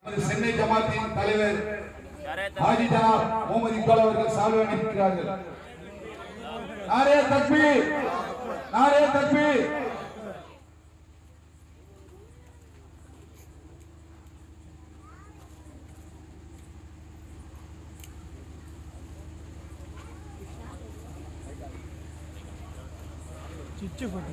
சென்னை ஜமாத்தின் தலைவர் ஹாஜி ஜனாப் முகமது இக்பால் அவர்கள் சால்வை அணிவிக்கிறார்கள். நாரே தக்பீர், நாரே தக்பீர். चिच्चे फोटो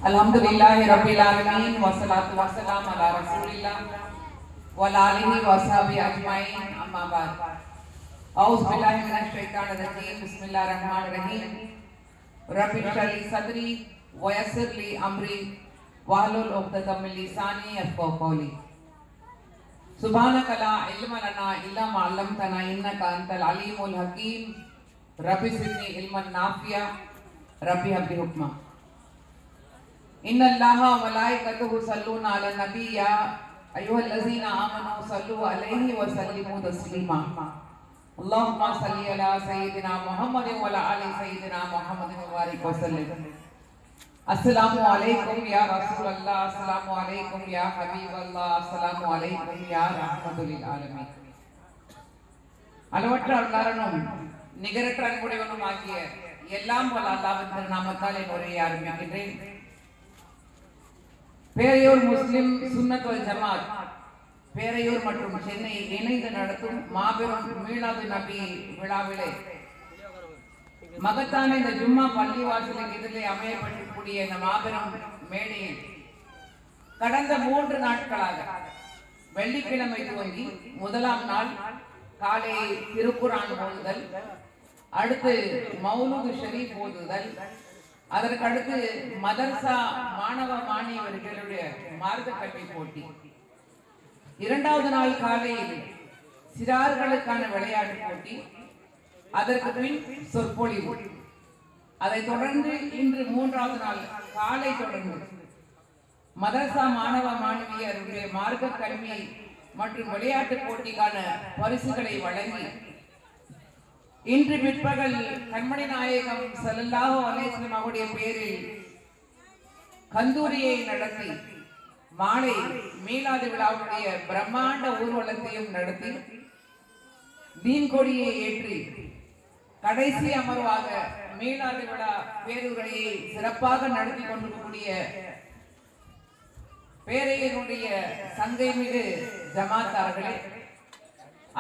अल्हम्दुलिल्लाह रब्बिल आलमीन वस्सलातु वस्सलाम अला रसूलिल्लाह व आलिहि व अस्हाबिहि अजमाइन अम्मा बाद औज़ु बिल्लाहि मिनश शैतानिर रजीम बिस्मिल्लाहिर रहमानिर रहीम रब्बि इश्रह ली सदरी व यस्सिर ली अमरी वहलुल उक़दतम मिन लिसानी यफ़क़हू क़ौली सुब्हानक ला इल्म लना इल्ला मा अल्लमतना इन्नका अंतल अलीमुल हकीम रब्बि ज़िदनी इल्मन नाफ़िया रब्बी हब्बी हुक्मा इन्नल्लाह व मलाइकतुहु यस्सल्लूना अलन नबी या अय्युहल्लज़ीना आमनू सल्लू अलैहि व सल्लिमू तस्लीमा अल्लाहुम्मा सल्लि अला सय्यिदिना मुहम्मद व अला आलि सय्यिदिना मुहम्मद व बारिक व सल्लिम अस्सलामु अलैकुम या रसूल अल्लाह अस्सलामु अलैकुम या हबीब अल्लाह अस्सलामु अलैकुम या रहमतुल लिल आलमीन அளவற்ற அருளாளனும் நிகரற்ற அன்புடையவனும் ஆகிய எல்லாம் வல்ல அல்லாஹ்வின் திருநாமத்தால் என் உரையை ஆரம்பிக்கின்றேன். பேரையூர் முஸ்லிம் சுன்னத் வல் ஜமாத் பேரையூர் மற்றும் சென்னை இணைந்து நடத்தும் மாபெரும் மீலாது நபி விழாவிலே மகத்தான இந்த ஜும்மா பள்ளிவாசலுக்கு எதிரே அமையப்பட்டிருக்கூடிய இந்த மாபெரும் மேடையில் கடந்த 3 நாட்களாக வெள்ளிக்கிழமை துவங்கி முதலாம் நாள் காலை திருக்குர்ஆன் ஓதுதல், அடுத்து மௌலூது ஷரீஃப் ஓதுதல், அதற்கடுத்து மதர்சா மாணவ மாணவியர்களுடைய மார்க்க கல்வி போட்டி, 2வது நாள் காலையில் சிறார்களுக்கான விளையாட்டு போட்டி, அதற்கு பின் சொற்பொழிவு, அதைத் தொடர்ந்து இன்று 3வது நாள் காலை தொடர்ந்து மதர்சா மாணவ மாணவியருடைய மார்க்க கல்வி மற்றும் விளையாட்டு போட்டிக்கான பரிசுகளை வழங்கி இன்று பிற்பகல் கண்மணி நாயகம் ஸல்லல்லாஹு அலைஹி வஸல்லம் அவருடைய பேரில் கந்தூரியை நடத்தி மாலை மீலாது விழாவுடைய பிரம்மாண்ட ஊர்வலத்தையும் நடத்தி தீன் கொடியை ஏற்றி கடைசி அமர்வாக மீலாது விழா பேருரையை சிறப்பாக நடத்தி கொண்டிருக்கக்கூடிய பேரையினுடைய சங்கை மிகு ஜமாத்தார்களே,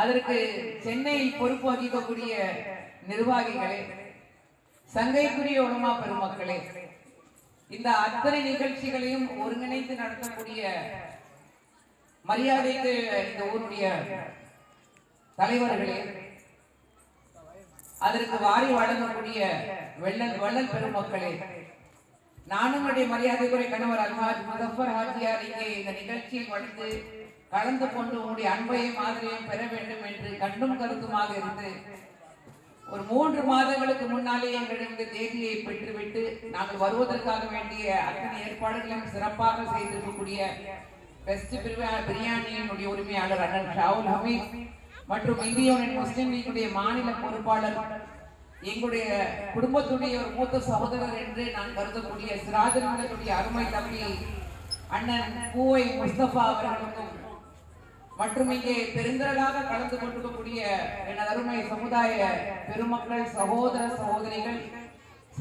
அதற்கு சென்னையில் பொறுப்பு வகிக்கக்கூடிய நிர்வாகிகளே, சங்கைக்குரிய உலமா பெருமக்களே, இந்த அத்தனை நிகழ்ச்சிகளையும் ஒருங்கிணைத்து நடத்தக்கூடிய மரியாதைக்கு இந்த ஊருடைய தலைவர்களே, அதற்கு வாரி வழங்கக்கூடிய வள்ளல் பெருமக்களே, நானும் என்னுடைய மரியாதைக்குரிய கணவர் அல்ஹாஜ் முஸஃபர் ஹாஜியார் இங்கே இந்த நிகழ்ச்சியில் வந்து கலந்து கொண்டு உங்களுடைய அன்பையும் ஆதரவையும் பெற வேண்டும் என்று கண்டும் கருத்துமாக இருந்து ஒரு 3 மாதங்களுக்கு முன்னாலே எங்களிடம் தேதியை பெற்றுவிட்டு நாங்கள் வருவதற்காக வேண்டிய அத்தனை ஏற்பாடுகளையும் சிறப்பாக செய்திருக்கக்கூடிய பெஸ்ட் பிரியாணியினுடைய உரிமையாளர் அண்ணன் ஷாவுல் ஹமீத் மற்றும் இந்திய யூனியன் முஸ்லிம் லீக்குடைய மாநில பொறுப்பாளர், எங்களுடைய குடும்பத்துடைய ஒரு மூத்த சகோதரர் என்று நான் கருதக்கூடிய சிராஜனுடைய அருமை தம்பி அண்ணன் பூவை முஸ்தபா அவர்களுக்கும் மற்றும் இங்கே பெருந்திரளாக கலந்து கொண்டிருக்கக்கூடிய எனது அருமை சமுதாய பெருமக்கள், சகோதர சகோதரிகள்,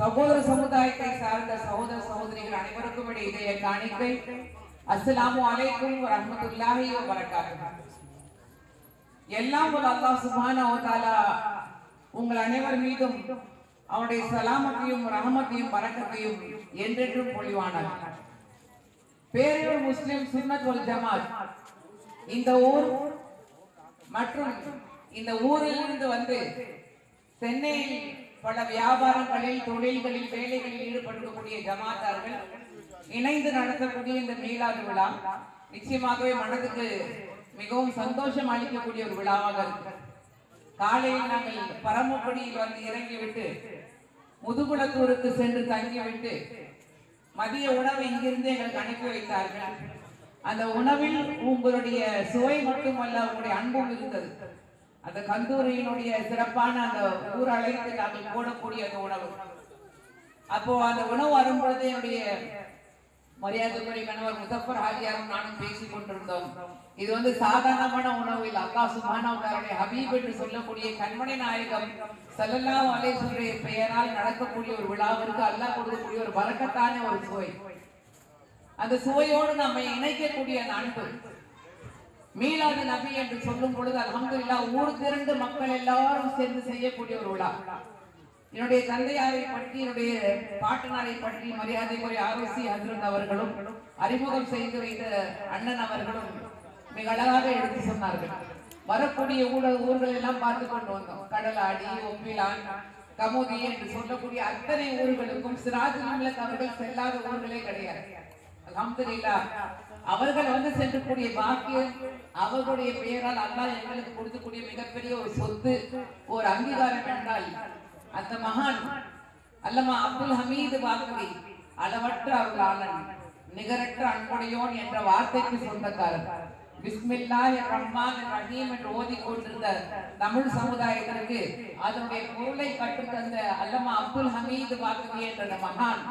சகோதர சமுதாயத்தை சார்ந்த சகோதர சகோதரிகள் அனைவருக்கும் இடையே காணிக்கை அஸ்ஸலாமு அலைக்கும் வ ரஹ்மத்துல்லாஹி வ பரக்காத்துஹு. எல்லாம் வல்ல அல்லாஹ் சுப்ஹானஹு வ தஆலா உங்கள் அனைவர் மீதும் அவனுடைய சலாமத்தையும் ரஹமத்தையும் பரக்கத்தையும் என்றென்றும் பொழிவானார். பேரையூர் முஸ்லிம் சுன்னத் வல் ஜமாத் இந்த ஊர் மற்றும் இந்த ஊரிலிருந்து வந்து சென்னையில் பல வியாபாரங்களில், தொழில்களில், வேலைகளில் ஈடுபடக்கூடிய ஜமாத்தார்கள் இணைந்து நடத்தக்கூடிய இந்த மீலாது விழா நிச்சயமாகவே மனதுக்கு மிகவும் சந்தோஷம் அளிக்கக்கூடிய ஒரு விழாவாக இருக்கு. காலையில் நாங்கள் பரமக்குடியில் வந்து இறங்கிவிட்டு முதுகுளத்தூருக்கு சென்று தங்கிவிட்டு மதிய உணவை இங்கிருந்து எங்களுக்கு அனுப்பி வைத்தார்கள். அந்த உணவில் உங்களுடைய சுவை மட்டுமல்ல உங்களுடைய அன்பும் இருந்தது. அந்த கந்தூரியினுடைய சிறப்பான அந்த ஊர் அழைத்து நாங்கள் போடக்கூடிய அந்த உணவு. அப்போ அந்த உணவு வரும்பொழுது என்னுடைய மரியாதைக்குரிய கணவர் முசஃபர் ஹாஜியாரும் நானும் பேசிக் கொண்டிருந்தோம். இது வந்து சாதாரணமான உணவு இல்லை. அல்லாஹ் சுப்ஹானஹு வ தஆலாவுடைய ஹபீப் என்று சொல்லக்கூடிய கண்மணி நாயகம் ஸல்லல்லாஹு அலைஹி வஸல்லம் பெயரால் நடக்கக்கூடிய ஒரு விழாவிற்கு அல்லாஹ் கொடுக்கக்கூடிய ஒரு பரக்கத்தான ஒரு சுவை. அந்த சுவையோடு நம்மை இணைக்கக்கூடிய அந்த அன்பு. மீலாது நபி என்று சொல்லும் பொழுது அல்ஹம்துலில்லாஹ் ஊர் திரண்டு மக்கள் எல்லாரும் சேர்ந்து செய்யக்கூடிய ஒரு விழா. என்னுடைய தந்தையாரை பற்றி என்னுடைய பாட்டனாரை பற்றி மரியாதைக்குரிய ஆரோசி ஹஜ்ரத் அவர்களும் அறிமுகம் செய்து வைத்த அண்ணன் அவர்களும் மிக அழகாக எடுத்து சொன்னார்கள். வரக்கூடிய ஊர்கள் எல்லாம் பார்த்து கொண்டு வந்தோம். கடலாடி, ஒப்பிலான், கமுதி என்று சொல்லக்கூடிய அத்தனை ஊர்களுக்கும் சிராஜுல் மில்லத் அவர்கள் செல்லாத ஊர்களே கிடையாது. அல்ஹம்துலில்லாஹ் அவர்கள் வந்து சென்றக்கூடிய பாக்கியம் அவர்களுடைய பெயரால் அல்லாஹ் எங்களுக்கு கொடுக்கக்கூடிய மிகப்பெரிய ஒரு சொத்து, ஒரு அங்கீகாரம் என்றால் அந்த மகான் அல்லமா அப்துல் ஹமீது பாக்கவி அளவற்ற அருளாளன், நிகரற்ற அன்புடையோன் என்ற வார்த்தைக்கு சொந்தக்காரர். பிஸ்மில்லாஹிர் ரஹ்மானிர் ரஹீம் என்று ஓதிக்கொண்டிருந்த தமிழ் சமுதாயத்திற்கு அதனுடைய பொருளை கற்றுத்தந்த அல்லமா அப்துல் ஹமீது பாக்கவி என்ற மகான்,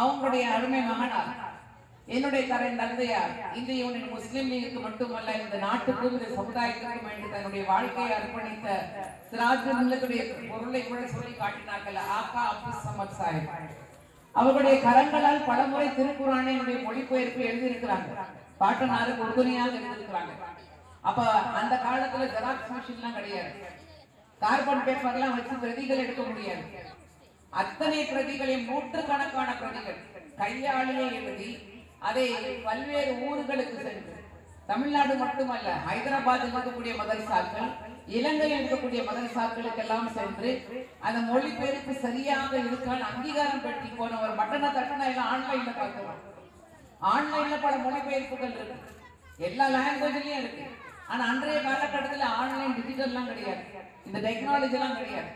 அவங்களுடைய அருமை மகனார் என்னுடைய தந்தையார் இந்திய யூனியன் முஸ்லிம் லீக்கு மட்டுமல்ல இந்த நாட்டுக்கும் இந்த சமுதாயத்திற்கும் என்று தன்னுடைய வாழ்க்கையை அர்ப்பணித்த சிராஜுல் மில்லத்துடைய பொருளை கூட சொல்லி காட்டினார்கள் ஆகா அப்துல் சமத் சாஹிப். அவர்களுடைய கரங்களால் பலமுறை திருக்குர்ஆனினுடைய மொழிபெயர்ப்பு எழுதியிருக்கிறாங்க. பாட்டனாருக்கு உறுதுணையாக எழுதியிருக்கிறாங்க. அப்ப அந்த காலத்துல ஜெராக்ஸ் மிஷின்லாம் கிடையாது. கார்பன் பேப்பர்லாம் வச்சு பிரதிகள் எடுக்க முடியாது. அத்தனை பிரதிகளையும் நூற்றுக்கணக்கான பிரதிகள் கையாலேயே எழுதி அதை பல்வேறு ஊர்களுக்கு சென்று, தமிழ்நாடு மட்டுமல்ல ஹைதராபாத்தில் இருக்கக்கூடிய மதரசாக்கள், இலங்கையில் இருக்கக்கூடிய மதரசாக்களுக்கு எல்லாம் சென்று அந்த மொழிபெயர்ப்பு சரியாக இருக்கான்னு அங்கீகாரம் பெற்றி போன ஒரு பட்டனை தட்டனை எல்லாம் ஆன்லைன்ல பார்க்கலாம். ஆன்லைன்ல பல மொழிபெயர்ப்புகள் இருக்கு, எல்லா லாங்குவேஜ்லயும் இருக்கு. ஆனா அன்றைய காலகட்டத்தில் ஆன்லைன் டிஜிட்டல்லாம் கிடையாது, இந்த டெக்னாலஜி எல்லாம் கிடையாது.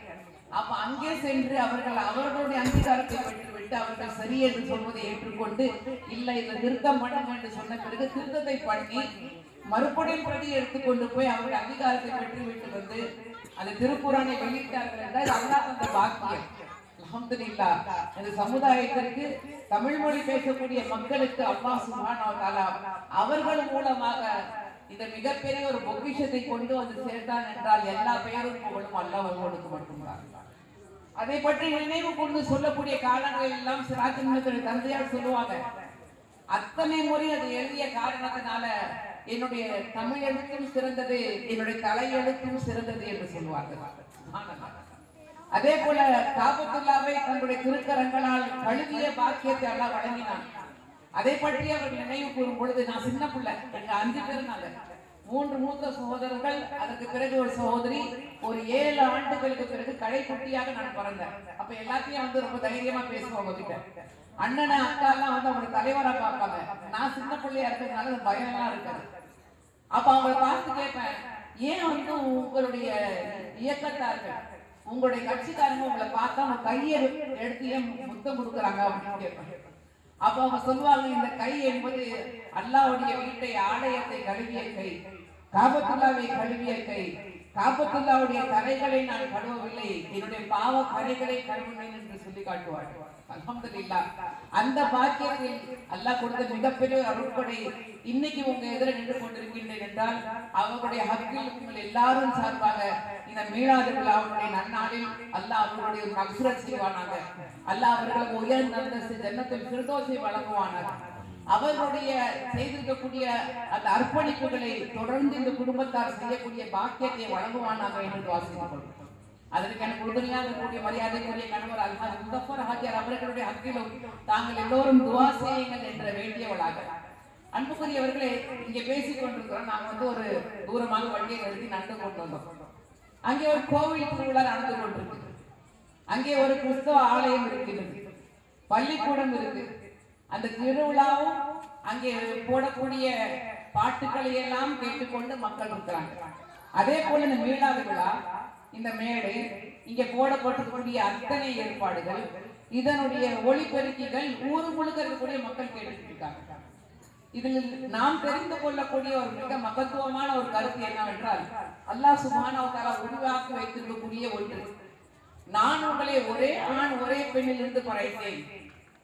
அப்ப அங்கே சென்று அவர்களுடைய அங்கீகாரத்தை பெற்றுவிட்டு அவர்கள் சரி என்று சொல்வதை ஏற்றுக்கொண்டு இல்லை இதை திருத்தம் பண்ணும் என்று சொன்ன பிறகு திருத்தத்தை பண்ணி மறுபடியும் பிரதி எடுத்துக்கொண்டு போய் அவருடைய அங்கீகாரத்தை பெற்றுவிட்டு வந்து அந்த திருக்குர்ஆனை வெளியிட்டார்கள் என்றால் அல்லாஹ் அந்த பாக்கியம். அல்ஹம்துலில்லாஹ் இந்த சமுதாயத்திற்கு தமிழ் மொழி பேசக்கூடிய மக்களுக்கு அல்லாஹ் சுப்ஹானஹு வ தஆலா அவர்கள் மூலமாக இந்த மிகப்பெரிய ஒரு பொக்கிஷத்தை கொண்டு வந்து சேர்த்தான் என்றால் எல்லா பெயரும் புகழும் அல்லாஹ் ஒருவனுக்கு மட்டும்தான். அதை பற்றி நினைவு கொண்டு சொல்லக்கூடிய காலங்கள் எல்லாம் சிராஜுல் மில்லத்துடைய தந்தையார் சொல்லுவாங்க. அத்தனை முறை அது எழுதிய காரணத்தினால என்னுடைய தமிழ் எழுத்தும் சிறந்தது, என்னுடைய தலை எழுத்தும் சிறந்தது என்று சொல்லுவாங்க. அதே போல காபத்துல்லாவை தன்னுடைய திருக்கரங்களால் கழுவிய பாக்கியத்தை அல்லாஹ் வழங்கினான். அதை பற்றி அவர்கள் நினைவு கூறும் பொழுது நான் சின்ன பிள்ளை, எங்க 5 பேர் நாங்க, 3 மூத்த சகோதரர்கள், அதற்கு பிறகு ஒரு சகோதரி, ஒரு 7 ஆண்டுகளுக்கு பிறகு கடைக்குட்டியாக நான் பிறந்தேன். அப்ப எல்லாத்தையும் வந்து ரொம்ப தைரியமா பேசுவோம் அவங்க கிட்ட. அண்ணனை அக்கா எல்லாம் வந்து அவங்க தலைவரா பார்ப்பாங்க. நான் சின்ன பிள்ளையா இருக்கிறதுனால பயம் எல்லாம் இருக்காது. அப்ப அவங்களை பார்த்து கேட்பேன், ஏன் வந்து உங்களுடைய இயக்கத்தார்கள் உங்களுடைய கட்சிக்காரங்க உங்களை பார்த்தா அவங்க கையை எடுத்து ஏன் முத்தம் கொடுக்குறாங்க அப்படின்னு கேட்பேன். அப்ப அவங்க சொல்லுவாங்க, இந்த கை என்பது அல்லாஹ்வுடைய வீட்டை ஆலயத்தை கழுவிய கை, காபத்துல்லாவை கழுவிய கை, காபத்துல்லாவுடைய கரைகளை நான் கழுவவில்லை, என்னுடைய பாவ கரைகளை கழுவினேன் என்று சொல்லி காட்டுவார்கள். அல்ஹம்துலில்லாஹ் அந்த பாக்கியத்தில் அல்லாஹ் கொடுத்த மிகப்பெரிய அருட்கொடை இன்னைக்கு உங்க எதிர நின்று கொண்டிருக்கின்றேன் என்றால் அவர்களுடைய ஹக்கில் உங்கள் எல்லாரும் சார்பாக இந்த மீலாது விழாவுடைய நன்னாளில் அல்லாஹ் அவர்களுடைய மக்ஃபிரத் செய்வானாக. அல்லாஹ் அவர்களுக்கு உயர்ந்த அந்தஸ்து ஜன்னத்துல் ஃபிர்தௌஸை வழங்குவானாக. அவர்களுடைய செய்திருக்கக்கூடிய அந்த அர்ப்பணிப்புகளை தொடர்ந்து இந்த குடும்பத்தார் செய்யக்கூடிய பாக்கியத்தை வழங்குவானாக என்று வாசிக்கிறோம். அதற்கு எனக்கு உறுதுணையாக இருக்கக்கூடிய மரியாதைக்குரிய கணவர் அல்ஹாஜ் முஸஃபர் ஹாஜியார் அவர்களுடைய ஹக்கிலும் தாங்கள் எல்லோரும் துஆ செய்யுங்கள் என்ற வேண்டியவளாக. அன்புக்குரியவர்களே, இங்கே பேசிக் கொண்டிருக்கிறோம். நாங்கள் வந்து ஒரு தூரமாக வண்டியை நிறுத்தி நடந்து கொண்டு வந்தோம். அங்கே ஒரு கோவில் திருவிழா நடந்து கொண்டிருக்கு. அங்கே ஒரு கிறிஸ்தவ ஆலயம் இருக்கிறது, பள்ளிக்கூடம் இருக்கு. அந்த திருவிழாவும் அங்கே போடக்கூடிய பாட்டுக்களை எல்லாம் கேட்டுக்கொண்டு மக்கள் இருக்கிறாங்க. அதே போல இந்த மீலாது விழா, இந்த மேடை, இங்க போடப்பட்டிருக்கக்கூடிய அத்தனை ஏற்பாடுகள், இதனுடைய ஒளிபெருக்கிகள் ஊர் முழுக்க இருக்கக்கூடிய மக்கள் கேட்டுட்டு இருக்காங்க. இதில் நாம் தெரிந்து கொள்ளக்கூடிய ஒரு மிக மகத்துவமான ஒரு கருத்து என்னவென்றால், அல்லாஹ் சுப்ஹானஹு வ தஆலா உருவாக்கி வைத்திருக்கக்கூடிய ஒன்று, நான் உங்களை ஒரே ஆண் ஒரே பெண்ணில் இருந்து படைத்தேன்.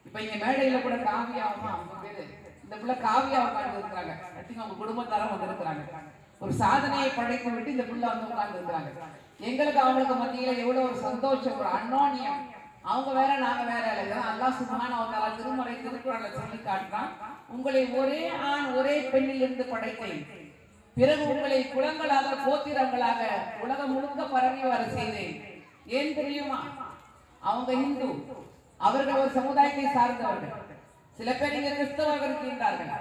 இப்ப இங்க மேடையில கூட காவியாவும் அவங்க பேரு இந்த புள்ள காவியா உட்கார்ந்து இருக்கிறாங்க. அவங்க குடும்பத்தாரும் வந்து இருக்கிறாங்க. ஒரு சாதனையை படைத்து விட்டு இந்த புள்ள வந்து உட்கார்ந்து இருக்கிறாங்க. எங்களுக்கு அவங்களுக்கு மத்தியில எவ்வளவு ஒரு சந்தோஷம், ஒரு அன்னோன்யம். அவங்க வேற நாங்க வேற இல்லைங்க. அல்லாஹ் சுப்ஹானஹு வ தஆலா திருமறை திருக்குறள்ல சொல்லி காட்டுறான், உங்களை ஒரே ஆண் ஒரே பெண்ணில் இருந்து படைத்தேன், பிறகு உங்களை குலங்களாக கோத்திரங்களாக உலகம் முழுக்க பரவி வர செய்தேன். ஏன் தெரியுமா? அவங்க இந்து, அவர்கள் ஒரு சமுதாயத்தை சார்ந்தவர்கள். சில பேர் இங்க கிறிஸ்தவர்கள் இருக்கின்றார்கள்,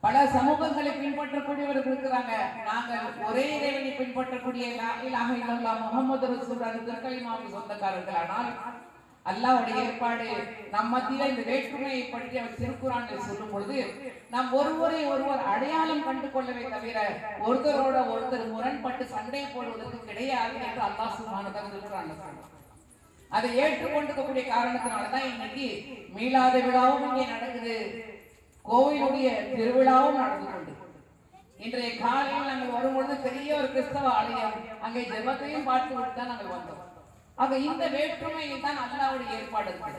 பல சமூகங்களை பின்பற்றக்கூடியவர்கள் இருக்கிறாங்க. நாங்கள் ஒரே இறைவனை பின்பற்றக்கூடிய லா இலாஹ இல்லல்லாஹ் முஹம்மது ரசூலுல்லாஹ் திருக்கலிமாவுக்கு சொந்தக்காரர்கள். ஆனால் அல்லாஹ்வுடைய ஏற்பாடு நம் மத்தியில இந்த வேற்றுமையை பற்றி அவர் திருக்குறானில் சொல்லும் பொழுது, நாம் ஒருவரை ஒருவர் அடையாளம் கண்டு கொள்ளவே தவிர ஒருத்தரோட ஒருத்தர் முரண்பட்டு சண்டை போடுவதற்கு கிடையாது என்று அல்லாஹ் சுப்ஹானஹு வ தஆலா திருக்குறானில் சொல்றார். அதை ஏற்றுக்கொண்டிருக்கக்கூடிய காரணத்தினாலதான் இன்னைக்கு மீளாத விழாவும் இங்கே நடக்குது, கோவிலுடைய திருவிழாவும் நடந்து கொண்டு. இன்றைய காலையில் நாங்கள் வரும்பொழுது பெரிய ஒரு கிறிஸ்தவ ஆலயம், அங்கே ஜெபத்தையும் பார்த்து விட்டு தான் நாங்கள் வந்தோம். ஆக இந்த வேற்றுமையை தான் அல்லாஹ்வுடைய ஏற்பாடு இருக்கு.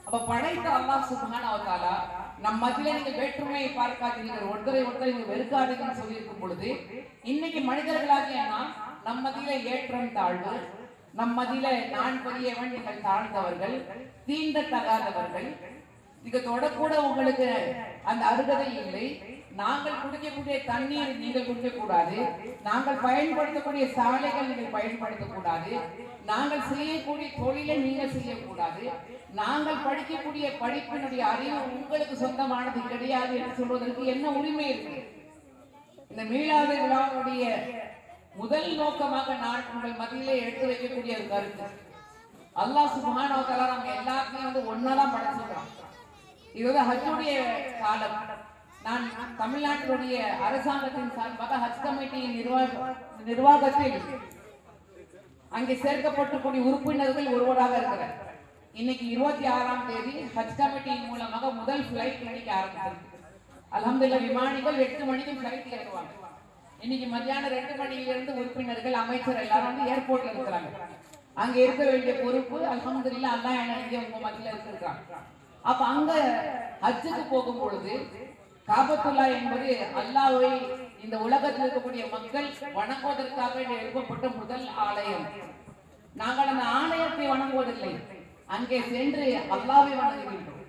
அப்ப படைத்த அல்லாஹ் சுப்ஹானஹு வ தஆலா நம் மத்தியில நீங்கள் வேற்றுமையை பார்க்காதீர்கள், ஒருத்தரை ஒருத்தரை நீங்கள் வெறுக்காதீங்கன்னு சொல்லியிருக்கும் பொழுது, இன்னைக்கு மனிதர்களாகிய நம் மத்தியில ஏற்றம் தாழ்வு, நம் மத்தியில நான் பெரியவன் நீங்கள் தாழ்ந்தவர்கள், தீண்டத்தகாதவர்கள், இங்க தொடக்கூட உங்களுக்கு அந்த அருகதை இல்லை, நாங்கள் குடிக்கக்கூடிய தண்ணீர் நீங்கள் குடிக்க கூடாது, நாங்கள் பயன்படுத்தக்கூடிய சாலைகள் நீங்கள் பயன்படுத்தக்கூடாது, நாங்கள் செய்யக்கூடிய தொழிலை நீங்கள் செய்யக்கூடாது, நாங்கள் படிக்கக்கூடிய படிப்பினுடைய அறிவு உங்களுக்கு சொந்தமானது கிடையாது என்று சொல்வதற்கு என்ன உரிமை இருக்கு? இந்த மீளாத விழாவுடைய முதல் நோக்கமாக நான் உங்கள் மத்தியிலே எடுத்து வைக்கக்கூடிய ஒரு கருத்து, அல்லாஹ் சுப்ஹானஹு வ தஆலா நம்ம எல்லாத்தையும் வந்து ஒன்னாதான் படைச்சிருக்கான். இது ஹஜ்ஜுடைய காலம். நான் தமிழ்நாட்டினுடைய அரசாங்கத்தின் சார்பாக ஹஜ் கமிட்டியின் நிர்வாகத்தில் அங்கே சேர்க்கப்பட்டக்கூடிய உறுப்பினர்கள் ஒருவராக இருக்கிறார். இன்னைக்கு 26ஆம் தேதி ஹஜ் கமிட்டியின் மூலமாக முதல் பிளைட் இன்னைக்கு ஆரம்பிச்சிருக்கு. அல்ஹம்துலில்லாஹ் விமானிகள் 8 மணிக்கு பிளைட் ஏறுவாங்க. இன்னைக்கு மத்தியானம் 2 மணியிலிருந்து உறுப்பினர்கள் அமைச்சர் எல்லாரும் வந்து ஏர்போர்ட்ல இருக்கிறாங்க. அங்க இருக்க வேண்டிய பொறுப்பு அல்ஹம்துலில்லாஹ் அல்லாஹ் எனக்கு உங்க மத்தியில இருக்கிறாங்க. அப்ப அங்க ஹஜ்ஜுக்கு போகும் பொழுது காபத்துல்லா என்பது அல்லாஹ்வை இந்த உலகத்தில் இருக்கக்கூடிய மக்கள் வணங்குவதற்காக எழுப்பப்பட்ட முதல் ஆலயம். நாங்கள் அந்த ஆலயத்தை வணங்குவதில்லை, அங்கே சென்று அல்லாஹ்வை வணங்குகின்றோம்.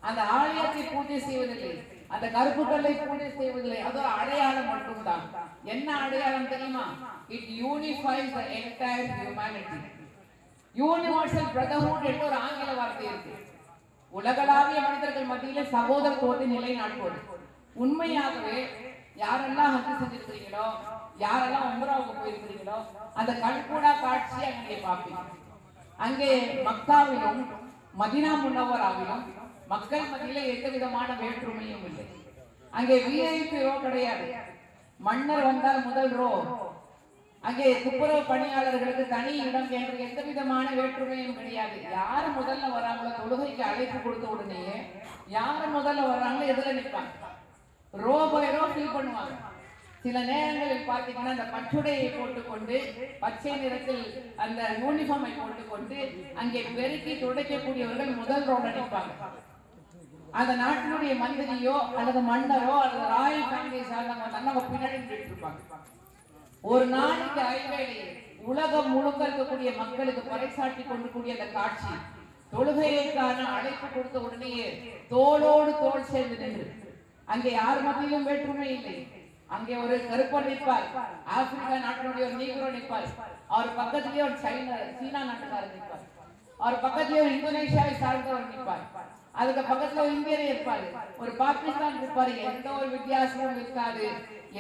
அந்த ஆலயத்தை பூஜை செய்வதில்லை, அந்த கருப்புக்களை பூஜை செய்வதில்லை. அது ஒரு அடையாளம் மட்டும்தான். என்ன அடையாளம் தெரியுமா? It unifies the entire humanity. Universal brotherhood என்ற ஒரு ஆங்கில வார்த்தை இருக்கு. உலகளாவிய மனிதர்கள் மத்தியில சகோதரத்துவத்தை நிலைநாட்டுவது. உண்மையாகவே யாரெல்லாம் ஹஜ் செஞ்சிருக்கிறீங்களோ, யாரெல்லாம் உம்ராவுக்கு போயிருக்கிறீங்களோ, அந்த கண்கூடா காட்சியை அங்கே பார்ப்பீங்க. அங்கே மக்காவிலும் மதீனா முன்னவராவிலும் மக்கள் மத்தியில எந்த விதமான வேற்றுமையும் இல்லை. அங்கே விஐபி ரோ கிடையாது. மன்னர் வந்தால் முதல் ரோ, அங்கே துப்புரவு பணியாளர்களுக்கு தனி இடம் என்று எந்த விதமான வேற்றுமையும் கிடையாது. யாரு முதல்ல வராங்களோ தொழுகைக்கு அழைப்பு கொடுத்த உடனேயே யாரு முதல்ல வர்றாங்களோ எதுல நிற்பாங்க, ரோ பை ரோ ஃபில் பண்ணுவாங்க. சில நேரங்களில் பார்த்தீங்கன்னா அந்த பச்சுடையை போட்டுக்கொண்டு பச்சை நிறத்தில் அந்த யூனிஃபார்மை போட்டுக்கொண்டு அங்கே பெருக்கி துடைக்கக்கூடியவர்கள் முதல் ரோட நிற்பாங்க. அந்த நாட்டினுடைய மந்திரியோ அல்லது மன்னரோ அல்லது ராயல் ஃபேமிலியை சார்ந்தவங்க பின்னாடி நின்றுட்டு இருப்பாங்க. ஒரு நாளைக்கு ஐவேளை உலகம் முழுக்க இருக்கக்கூடிய மக்களுக்கு பறைசாட்டி கொண்டு கூடிய அந்த காட்சி, தொழுகைக்கான அழைப்பு கொடுத்த உடனேயே தோளோடு தோள் சேர்ந்து நின்று, அங்கே யார் மத்தியிலும் வேற்றுமை இல்லை. அங்கே ஒரு கருப்பர் நிற்பார், ஆப்பிரிக்கா நாட்டினுடைய ஒரு நீக்ரோ நிற்பார், அவர் பக்கத்திலேயே ஒரு சீனா நாட்டுக்காரர் நிற்பார், அவர் பக்கத்திலேயே ஒரு இந்தோனேஷியாவை சார்ந்தவர் நிற்பார், அதுக்கு பக்கத்துல ஒரு இந்தியரே இருப்பாரு, ஒரு பாகிஸ்தான் இருப்பாரு. எந்த ஒரு வித்தியாசமும் இருக்காது.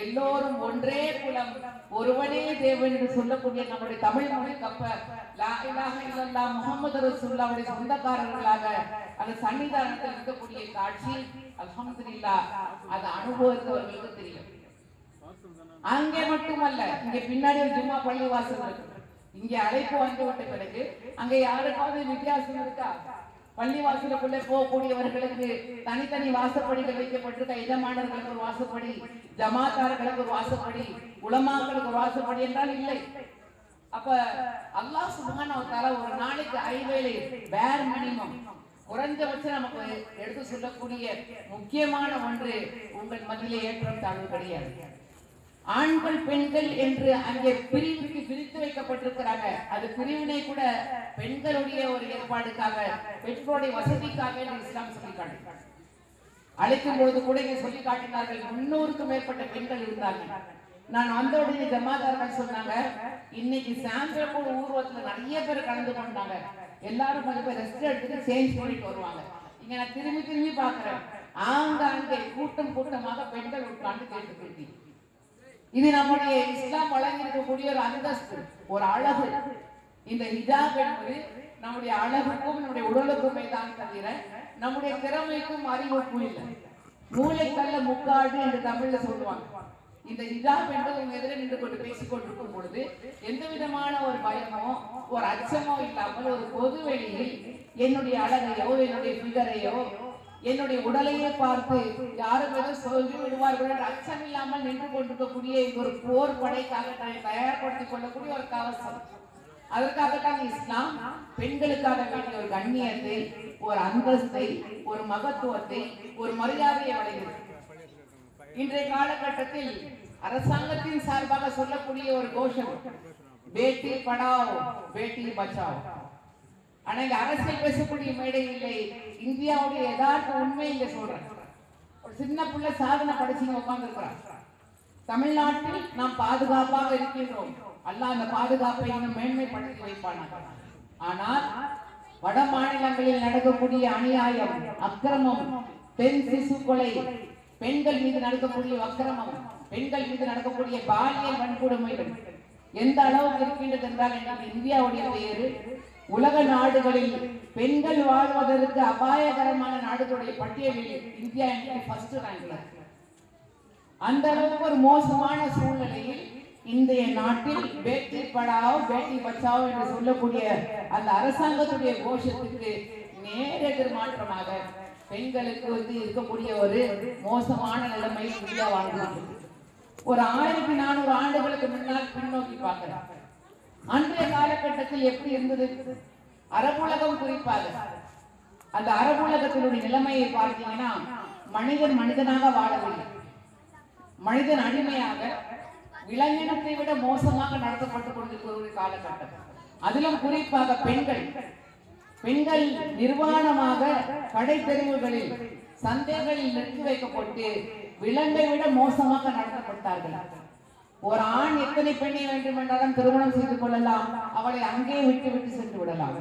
எல்லோரும் ஒன்றே குலம், ஒருவனே தேவன் என்று சொல்லக்கூடிய நம்முடைய தமிழ் மொழி கப்ப லா இலாஹ இல்லல்லாஹ் முஹம்மது ரசூலுல்லாஹ்வுடைய சொந்தக்காரர்களாக அந்த சன்னிதானத்தில் இருக்கக்கூடிய காட்சி அல்ஹம்துலில்லாஹ் அது அனுபவித்தவர்களுக்கு தெரியும். அங்கே மட்டுமல்ல, இங்கே பின்னாடி ஒரு ஜும்மா பள்ளி வாசல் இருக்கு. இங்கே அழைப்பு வந்து விட்ட பிறகு அங்கே யாருக்காவது வித்தியாசம் இருக்கா? பள்ளிவாசலுக்குள்ளே போகக்கூடியவர்களுக்கு தனித்தனி வாசப்படிகள் வைக்கப்பட்டிருக்க, எஜமானர்களுக்கு ஒரு வாசப்படி, ஜமாத்தார்களுக்கு ஒரு வாசப்படி, உலமாக்களுக்கு ஒரு வாசப்படி என்றால் இல்லை. அப்ப அல்லாஹ் சுப்ஹானஹு வ தஆலா ஒரு நாளைக்கு 5 வேளை பேர் மினிமம் குறைஞ்சபட்சம் நமக்கு எடுத்து சொல்லக்கூடிய முக்கியமான ஒன்று உங்கள் மத்தியிலே ஏற்றம் தாழ்வு கிடையாது. ஆண்கள் பெண்கள் என்று அங்கே பிரித்து வைக்கப்பட்டிருக்கிறாங்க. அது பிரிவினை கூட பெண்களுடைய ஒரு ஏற்பாடுக்காக, பெற்றோருடைய வசதிக்காக இஸ்லாம் சொல்லி காட்டுகிறார். அழைக்கும் பொழுது கூட இங்கே சொல்லி காட்டினார்கள். 300க்கும் மேற்பட்ட பெண்கள் இருந்தாங்க. நான் வந்த உடனே ஜமாதார்கள் சொன்னாங்க, இன்னைக்கு சாம்பிள் ஊர்வலத்துல நிறைய பேர் கலந்து கொண்டாங்க. எல்லாரும் கொஞ்சம் பேர் ரெஸ்ட் எடுத்துட்டு சேஞ்ச் பண்ணிட்டு வருவாங்க. இங்க நான் திரும்பி திரும்பி பாக்குறேன், ஆங்காங்கே கூட்டமாக பெண்கள் உட்கார்ந்து கேட்டுக்கிட்டு. இது நம்முடைய இஸ்லாம் வழங்கி இருக்கக்கூடிய ஒரு அந்தஸ்து, ஒரு அழகு. இந்த ஹிஜாப் என்பது நம்முடைய அழகுக்கும் நம்முடைய உடலுக்குமே தான் தவிர நம்முடைய திறமைக்கும் அறிவுக்கும் இல்லை. மூளைக்கல்ல முக்காடு என்று தமிழ்ல சொல்லுவாங்க. இந்த ஹிஜாப் என்பது உங்க எதிரே நின்று கொண்டு பேசிக் கொண்டிருக்கும் பொழுது எந்த விதமான ஒரு பயமோ ஒரு அச்சமோ இல்லாமல் ஒரு பொது வெளியில் என்னுடைய அழகையோ என்னுடைய பிகரையோ என்னுடைய உடலையே பார்த்து யாரும் ஏதோ சொல்லி விடுவார்கள் என்ற அச்சம் இல்லாமல் நின்று கொண்டிருக்கக்கூடிய ஒரு போர் படைக்காக தயார்படுத்திக் கொள்ளக்கூடிய ஒரு கவசம். அதற்காகத்தான் இஸ்லாம் பெண்களுக்காக வேண்டிய ஒரு கண்ணியத்தை, ஒரு அந்தஸ்தை, ஒரு மகத்துவத்தை, ஒரு மரியாதையை வழங்குகிறது. இன்றைய காலகட்டத்தில் அரசாங்கத்தின் சார்பாக சொல்லக்கூடிய ஒரு கோஷம் பேட்டி படாவோ பேட்டி பச்சாவோ. ஆனா இங்க அரசியல் பேசக்கூடிய மேடை இல்லை. இந்தியாவுடைய யதார்த்த உண்மை இங்க சொல்றேன். ஒரு சின்ன பிள்ளை சாதனை படிச்சுங்க உட்கார்ந்து இருக்கிறார். தமிழ்நாட்டில் நாம் பாதுகாப்பாக இருக்கின்றோம். அல்லாஹ் அந்த பாதுகாப்பை இன்னும் மேன்மைப்படுத்தி வைப்பானாக. ஆனால் வட மாநிலங்களில் நடக்கக்கூடிய அநியாயம், அக்கிரமம், பெண் சிசு கொலை, பெண்கள் மீது நடக்கக்கூடிய அக்கிரமம், பெண்கள் மீது நடக்கக்கூடிய பாலியல் வன்கொடுமைகள் எந்த அளவுக்கு இருக்கின்றது என்றால், இந்தியாவுடைய பெயரு உலக நாடுகளில் பெண்கள் வாழ்வதற்கு அபாயகரமான நாடுகளுடைய பட்டியலில் இந்தியா ஃபர்ஸ்ட் ரேங்க்ல. அந்த அளவுக்கு ஒரு மோசமான சூழ்நிலையில் இந்திய நாட்டில் பேட்டி படாவோ பேட்டி பச்சாவோ என்று சொல்லக்கூடிய அந்த அரசாங்கத்துடைய கோஷத்துக்கு நேர் எதிர்மாற்றமாக பெண்களுக்கு இருக்கக்கூடிய ஒரு மோசமான நிலைமை இந்தியா வாழ்ந்தது. ஒரு 1400 ஆண்டுகளுக்கு முன்னால் பின்னோக்கி பார்க்கிறார். அன்றைய காலகட்டத்தில் எப்படி இருந்தது? அரபுலகம் குறிப்பாக அந்த அரபுலகத்தினுடைய நிலைமையை பார்த்தீங்கன்னா, மனிதன் மனிதனாக வாழவில்லை. மனிதன் அடிமையாக விலங்கினத்தை விட மோசமாக நடத்தப்பட்டுக் கொண்டிருக்கிற ஒரு காலகட்டம். அதிலும் குறிப்பாக பெண்கள் நிர்வாணமாக கடை தெருவுகளில் சந்தைகளில் நிறுத்தி வைக்கப்பட்டு விலங்கை விட மோசமாக நடத்தப்பட்டார்கள். ஒரு ஆண் எத்தனை பெண்ணை வேண்டும் என்றாலும் திருமணம் செய்து கொள்ளலாம், அவளை அங்கே விட்டு சென்று விடலாம்.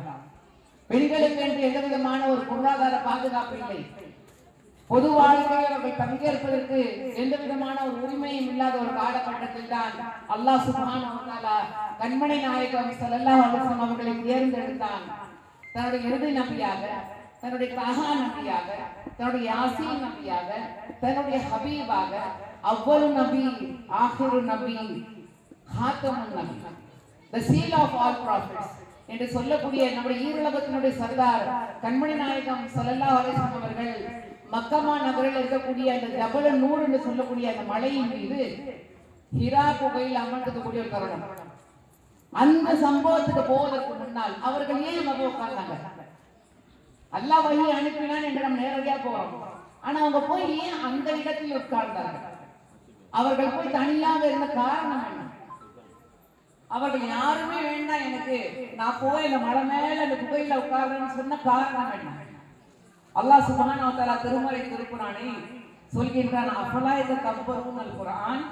பெண்களுக்கு என்று எந்த விதமான ஒரு பொருளாதார பாதுகாப்பு இல்லை. பொது வாழ்க்கையில் அவர்கள் பங்கேற்பதற்கு எந்த விதமான ஒரு உரிமையும் இல்லாத ஒரு காலகட்டத்தில் தான் அல்லாஹ் சுப்ஹானஹு வ தஆலா கண்மணி நாயகம் ஸல்லல்லாஹு அலைஹி வஸல்லம் அவர்களை தேர்ந்தெடுத்தான். தன்னுடைய இறுதி நபியாக, தன்னுடைய தஹா நபியாக, தன்னுடைய யாசீன் நபியாக, தன்னுடைய ஹபீபாக, அவ்வளு நபி, ஆஹிரு நபி, ஹாத்தமுன் நபி, the seal of all prophets என்று சொல்லக்கூடிய நம்முடைய ஈருலகத்தினுடைய சர்தார் கண்மணி நாயகம் ஸல்லல்லாஹு அலைஹி வஸல்லம் அவர்கள் மக்கமா நகரில் இருக்கக்கூடிய அந்த ஜபல் நூர் என்று சொல்லக்கூடிய அந்த மலையின் மீது ஹிரா குகையில் அமர்ந்திருக்கக்கூடிய ஒரு தருணம். அந்த சம்பவத்துக்கு போவதற்கு முன்னால் அவர்கள் ஏன் அங்க உட்கார்ந்தாங்க? அல்லாஹ் வஹி அனுப்பினான் என்று நம்ம நேரடியா போறோம். ஆனா அவங்க போய் ஏன் அந்த இடத்தில் உட்கார்ந்தார்கள்? அவர்கள் போய் தனியாக இருந்த காரணம் என்ன? அவர்கள் யாருமே வேண்டாம் எனக்கு, நான் போய் இந்த மலை மேல அந்த குகையில உட்கார்றேன்னு சொன்ன காரணம் என்ன? அல்லாஹ் சுப்ஹானஹு வ தஆலா திருமறை திருக்குர்ஆனை சொல்கின்றான், அஃபலாயத தப்பரூனல் குர்ஆன்.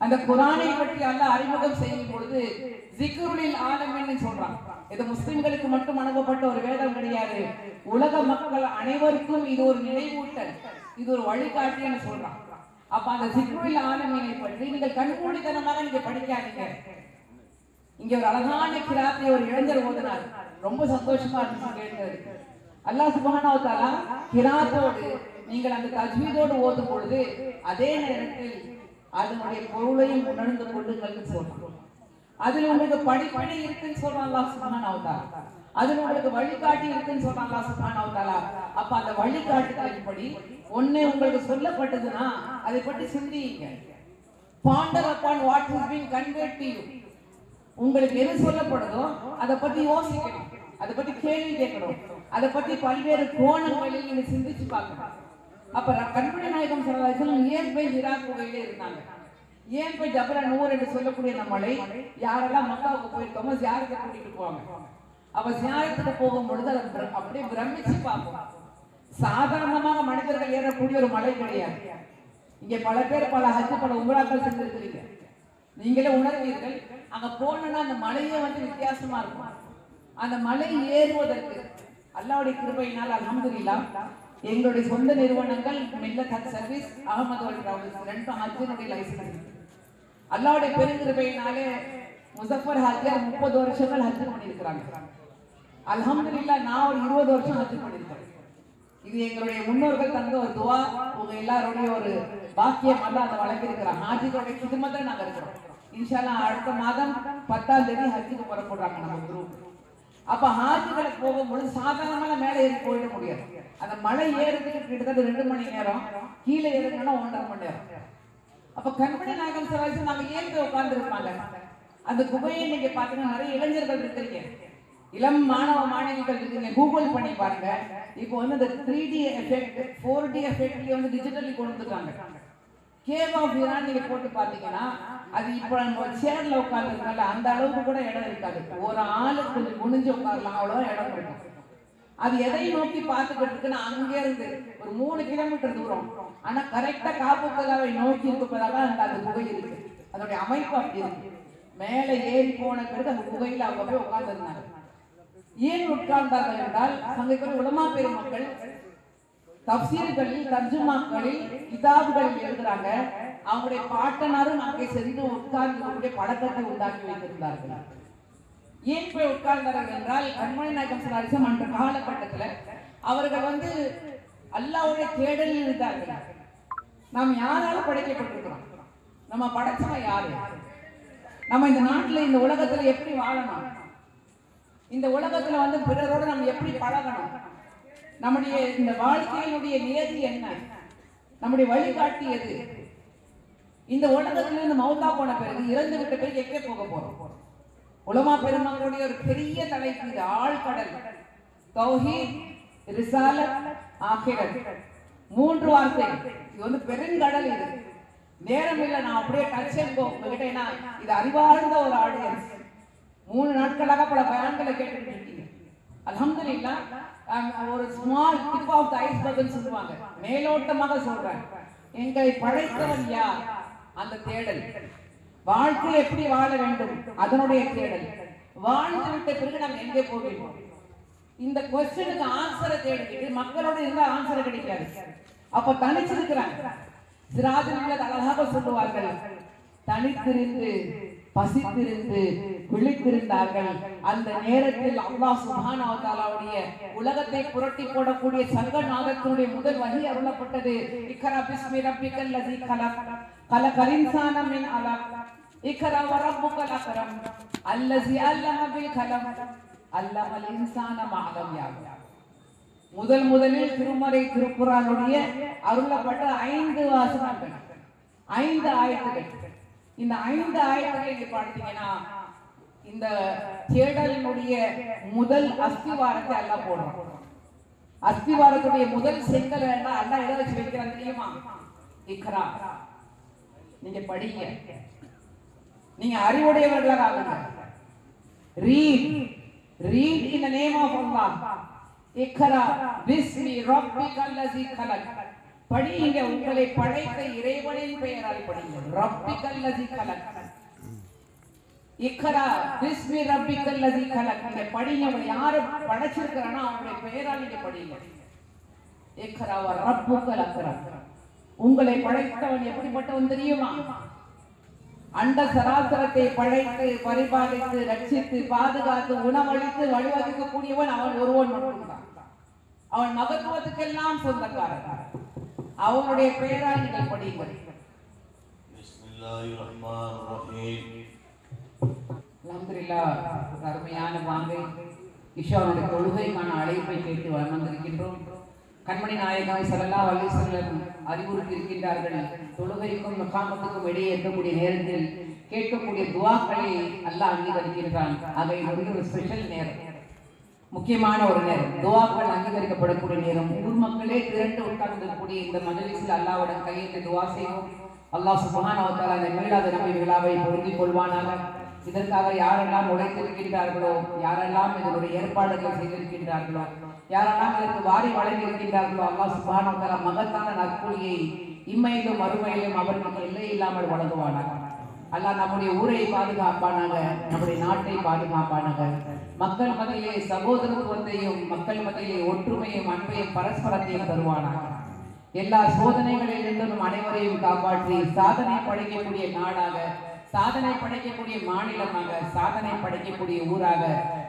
அந்த குர்ஆனை பற்றி அல்லாஹ் அறிமுகம் செய்யும் பொழுது ஜிக்ருலில் ஆலமீன் சொல்றான். இது முஸ்லிம்களுக்கு மட்டும் அனுப்பப்பட்ட ஒரு வேதம் கிடையாது, உலக மக்கள் அனைவருக்கும் இது ஒரு நினைவூட்டல், இது ஒரு வழிகாட்டின்னு சொல்றான். அப்ப அந்த ஜிக்ருலில் ஆலமீனை பற்றி நீங்கள் கண்மூடித்தனமாக நீங்க படிக்காதீங்க. இங்க ஒரு அழகான கிராத்தை ஒரு இளைஞர் ஓதுனார், ரொம்ப சந்தோஷமா இருந்துச்சு கேட்டது. அல்லாஹ் சுப்ஹானஹு வ தஆலா கிராத்தோடு நீங்கள் அந்த தஜ்வீதோடு ஓதும் பொழுது அதே நேரத்தில் அதனுடைய பொருளையும் உணர்ந்து கொள்ளுங்கள்னு சொல்றான். அதுல உங்களுக்கு படிப்படி இருக்குன்னு சொல்றான் அல்லாஹ் சுப்ஹானஹு வ தஆலா. அது உங்களுக்கு வழிகாட்டி இருக்குன்னு சொல்றாங்க அல்லாஹ் சுப்ஹானஹு வ தஆலா. அப்ப அந்த வழிகாட்டுதலின்படி ஒண்ணே உங்களுக்கு சொல்லப்பட்டதுன்னா அதை பற்றி சிந்தியுங்க. ponder upon what is being conveyed to you. உங்களுக்கு எது சொல்லப்படுதோ அதை பத்தி யோசிக்கணும், அதை பத்தி கேள்வி கேட்கணும், அதை பத்தி பல்வேறு கோணங்களில் நீங்க சிந்திச்சு பார்க்கணும். அப்ப கண்மணி நாயகம் ஸல்லல்லாஹு அலைஹி வஸல்லம் ஏன் போய் ஹிரா குகையில இருந்தாங்க, ஏன் போய் ஜபல் நூர் என்று சொல்லக்கூடிய அந்த மலை, யாரெல்லாம் மக்காவுக்கு போயிருக்கோமோ ஜியாரத்தை கூட்டிட்டு போவாங்க. அப்ப ஜியாரத்துக்கு போகும் பொழுது அதை அப்படியே பிரமிச்சு பார்ப்போம். சாதாரணமாக மனிதர்கள் ஏறக்கூடிய ஒரு மலை கிடையாது. இங்க பல பேர் பல ஹஜ் பல உம்ராக்கள் செஞ்சிருக்கிறீங்க, நீங்களே உணர்வீர்கள். அங்க போனா அந்த மலையே வந்து வித்தியாசமா இருக்கும். அந்த மலை ஏறுவதற்கு அல்லாஹ்வுடைய கிருபையினால் அல்ஹம்துலில்லாஹ் எங்களுடைய சொந்த நிறுவனங்கள் மில்லத் ஹஜ் சர்வீஸ், அகமது வல் டிராவல்ஸ் ரெண்டும் ஹஜ்ஜினுடைய லைசன்ஸ். அல்லாஹ்வுடைய பெருங்கிருபையினாலே முஸஃபர் ஹாஜியார் 30 வருஷங்கள் ஹஜ் பண்ணியிருக்கிறாங்க. அல்ஹம்துலில்லாஹ் நான் ஒரு 20 வருஷம் ஹஜ் பண்ணியிருக்கேன். இது எங்களுடைய முன்னோர்கள் தந்த ஒரு துவா, உங்க எல்லாருடைய ஒரு பாக்கியம் அல்ல அதை வழங்கியிருக்கிறாங்க. ஹாஜிகளுடைய குடும்பத்தில் நாங்கள் இருக்கிறோம். இன்ஷா அல்லாஹ் அடுத்த மாதம் 10ஆம் தேதி ஹஜ்ஜுக்கு புறப்படுறாங்க நம்ம குரூப். அப்ப ஹாஜிகளுக்கு போகும்போது சாதாரணமான மேலே ஏறி போயிட முடியாது. அந்த மலை ஏறுறதுக்கு கிட்டத்தட்ட 2 மணி நேரம், கீழே ஏறணும்னா 1.5 மணி நேரம். அப்ப கண்மணி நாயகம் ஸல்லல்லாஹு அலைஹி வஸல்லம் நாங்க ஏன் போய் உட்கார்ந்து இருப்பாங்க. அந்த குகையை நீங்க பாத்தீங்கன்னா நிறைய இளைஞர்கள் இருக்கிறீங்க, இளம் மாணவ மாணவிகள் இருக்கீங்க. கூகுள் பண்ணி பாருங்க. இப்போ வந்து இந்த 3D எஃபெக்ட் 4D எஃபெக்ட்லயே வந்து டிஜிட்டலி கொண்டு வந்துட்டாங்க. கேவ் ஆஃப் ஹிரா நீங்க போட்டு பாத்தீங்கன்னா அது இப்போ நம்ம சேர்ல உட்கார்ந்துருக்கனால அந்த அளவுக்கு கூட இடம் இருக்காது. ஒரு ஆளுக்கு கொஞ்சம் குனிஞ்சு உட்காரலாம், அவ்வளவுதான் இடம் இருக்கும். அது எதை நோக்கி பார்த்துக்கிட்டு இருக்குன்னா அங்கே இருந்து ஒரு 3 கிலோமீட்டர் தூரம், ஆனா கரெக்டா காப்புக்கலாவை நோக்கி இருப்பதாக அந்த குகை இருக்கு. அதோடைய அமைப்பு அப்படி இருக்கு. மேலே ஏறி போன பிறகு அந்த குகையில அவங்க போய் உட்கார்ந்துருந்தாங்க. ஏன் உட்கார்ந்தார்கள் என்றால் அங்க இருக்கிற உலமா பெருமக்கள் தப்சீர்களில் தர்ஜுமாக்களில் கிதாபுகளில் எழுதுறாங்க. அவங்களுடைய பாட்டனாரும் அங்கே சென்று உட்கார்ந்து பழக்கத்தை உண்டாக்கி வைத்திருந்தார்கள். ஏன் போய் உட்கார்ந்தார்கள் என்றால் கண்மணி நாயகம் ஸல்லல்லாஹு அலைஹி வஸல்லம் அன்ற காலகட்டத்துல அவர்கள் வந்து அல்லாஹ்வுடைய தேடலில் இருந்தார்கள். நாம் யாரால படைக்கப்பட்டிருக்கிறோம், நம்ம படைச்சவன் யாரு, நம்ம இந்த நாட்டுல இந்த உலகத்துல எப்படி வாழணும், இந்த உலகத்துல வந்து பிறரோடு நம்ம எப்படி பழகணும், நம்முடைய இந்த வாழ்க்கையினுடைய நியதி என்ன, நம்முடைய வழிகாட்டி எது, இந்த உலகத்துல இருந்து மௌத்தா போன பிறகு இறந்து விட்ட பிறகு எங்கே போக போறோம். உலமா பெருமக்களுடைய ஒரு பெரிய தலைப்பு இது, ஆழ்கடல், தௌஹீத், ரிசாலத், ஆகிரத், 3 வார்த்தை. இது வந்து பெருங்கடல். இது நேரம் இல்லை, நான் அப்படியே டச் என்போம் உங்ககிட்ட. ஏன்னா இது அறிவார்ந்த ஒரு ஆடியன்ஸ். 3 நாட்களாக பல பயான்களை கேட்டுக்கிட்டு இருக்கீங்க. அல்ஹம்துலில்லாஹ் ஒரு ஸ்மால் டிப் ஆஃப் தி ஐஸ்பர்க்னு சொல்லுவாங்க, மேலோட்டமாக சொல்றேன். எங்களை படைத்தவன் யார், அந்த தேடல். வாழ்க்கை எப்படி வாழ வேண்டும், அதனுடைய தேடல். வாழ்ந்து விட்ட பிறகு நாம் எங்கே போகிறோம், இந்த क्वेश्चனுக்கு ஆன்சரை தேடிக்கிட்டு மக்களோட இருந்தா ஆன்சர் கிடைக்காது. அப்ப தனிச்சிருக்கிறாங்க. சிராஜுல் அழகாக சொல்லுவார்கள், தனித்திருந்து பசித்திருந்து விழித்திருந்தார்கள். அந்த நேரத்தில் அல்லாஹ் சுப்ஹானஹு வ தஆலாவுடைய உலகத்தை புரட்டி போடக்கூடிய சங்கநாதத்தினுடைய முதல் வஹி அருளப்பட்டது. இக்ரா பிஸ்மி ரப்பிக்கல் லஸீ கலக் கலகல் இன்சான மின் அலக் இக்ரா வ ரப்புக்கல் அக்ரம் அல்லஸீ அல்லம பில் கலம் அல்லமல் இன்சான மா லம் யஅலம். முதலில் திருமறை திருக்குர்ஆனுடைய அருளப்பட்ட 5 வசனங்கள், 5 ஆயத்துகள். இந்த 5 ஆயத்துகளை நீங்க பார்த்தீங்கன்னா இந்த தேடலினுடைய முதல் அஸ்திவாரத்தை அல்லாஹ் போடுறான். அஸ்திவாரத்துடைய முதல் செங்கல் வேண்டாம் அல்லாஹ் எதை வச்சு வைக்கிறான் தெரியுமா? இக்ரா. நீங்க படிங்க, நீங்க அறிவுடையவர்களாக ஆகுங்க. Read in the name of Allah. இக்ரா பிஸ்மி ரப்பிக்கல் லஸீ கலக். படிங்க, உங்களை படைத்த இறைவனின் பெயரால் படிங்க. ரப்பிக்கல் லஸீ கலக். இக்ரா பிஸ்மி ரப்பிக்கல் லஸீ கலக். நீங்க படிங்க, உங்களை யாரு படைச்சிருக்கானோ அவங்களுடைய பெயரால் நீங்க படிங்க. இக்ரா வ ரப்புக்கல் அக்ரம். உங்களை படைத்தவன் எப்படிப்பட்டவன் தெரியுமா? அண்ட சராசரத்தை படைத்து பரிபாலித்து ரட்சித்து பாதுகாத்து உணவளித்து வழிவகுக்கக்கூடியவன் அவன் ஒருவன் மட்டும்தான். அவன் மகத்துவத்துக்கெல்லாம் சொந்தக்காரன். அவனுடைய பெயரால் நீங்கள் படியுங்கள். பிஸ்மில்லாஹிர் ரஹ்மானிர் ரஹீம். அல்ஹம்துலில்லாஹ். அருமையான வாங்கை இஷாவுடைய தொழுகைக்கான அழைப்பை கேட்டு வந்திருக்கின்றோம். கண்மணி நாயகம் ஸல்லல்லாஹு அலைஹி வஸல்லம் அறிவுறுத்தி இருக்கின்றார்கள், தொழுகைக்கும் மக்காமத்துக்கும் இடையே இருக்கக்கூடிய நேரத்தில் கேட்கக்கூடிய துஆக்களை அல்லாஹ் அங்கீகரிக்கின்றான். அதை ஒரு ஸ்பெஷல் நேரம், முக்கியமான ஒரு நேரம், துஆக்கள் அங்கீகரிக்கப்படக்கூடிய நேரம். ஊர் மக்களே திரண்டு உட்கார்ந்திருக்கக்கூடிய இந்த மஜ்லிஸில் அல்லாஹ்வோட கையெழுத்து துஆ செய்வோம். அல்லாஹ் சுப்ஹானஹு வ தஆலா இந்த மீலாது நபி விழாவை பொருந்திக் கொள்வானாக. இதற்காக யாரெல்லாம் உழைத்திருக்கின்றார்களோ, யாரெல்லாம் இதனுடைய ஏற்பாடுகளை செய்திருக்கின்றார்களோ, யாரெல்லாம் இதற்கு வாரி வழங்கி இருக்கின்றார்களோ, அல்லாஹ் சுப்ஹானஹு வ தஆலா மகத்தான நற்கூலியை இம்மையிலும் மறுமையிலும் அவர்களுக்கு எல்லை இல்லாமல் வழங்குவானாக. அல்லாஹ் நம்முடைய ஊரை பாதுகாப்பானாக, நம்முடைய நாட்டை பாதுகாப்பானாக. மக்கள் மத்தியிலே சகோதரத்துவத்தையும் மக்கள் மத்தியிலே ஒற்றுமையும் அன்பையும் பரஸ்பரத்தையும் தருவானாக. எல்லா சோதனைகளிலிருந்தும் அனைவரையும் காப்பாற்றி சாதனை படைக்கக்கூடிய நாடாக, சாதனை படைக்கக்கூடிய மாநிலமாக, சாதனை படைக்கக்கூடிய ஊராக,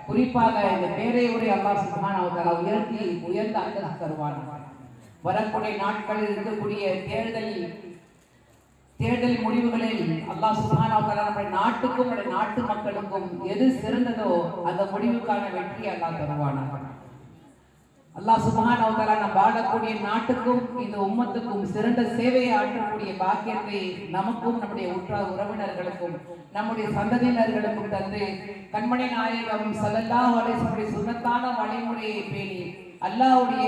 குறிப்பாக இந்த பேரையூரை அல்லாஹ் சுப்ஹானஹு வ தஆலா உயர்ந்த அந்தஸ்து தருவானாக. வரக்கூடிய நாட்களில் இருக்கக்கூடிய தேர்தல் முடிவுகளில் அல்லாஹ் சுப்ஹானஹு வ தஆலா நம்முடைய நாட்டுக்கும் நம்முடைய நாட்டு மக்களுக்கும் எது சிறந்ததோ அந்த முடிவுக்கான வெற்றி அல்லாஹ் தருவானாக. அல்லாஹ் சுப்ஹானஹு வ தஆலா நாம் வாழக்கூடிய நாட்டுக்கும் இந்த உம்மத்துக்கும் சிறந்த சேவையை ஆற்றக்கூடிய பாக்கியத்தை நமக்கும் நம்முடைய உற்றார் உறவினர்களுக்கும் நம்முடைய சந்ததியினர்களுக்கும் தந்து கண்மணி நாயகம் ஸல்லல்லாஹு அலைஹி வஸல்லம் சுன்னத்தான வழிமுறையை பேணி அல்லாஹ்வுடைய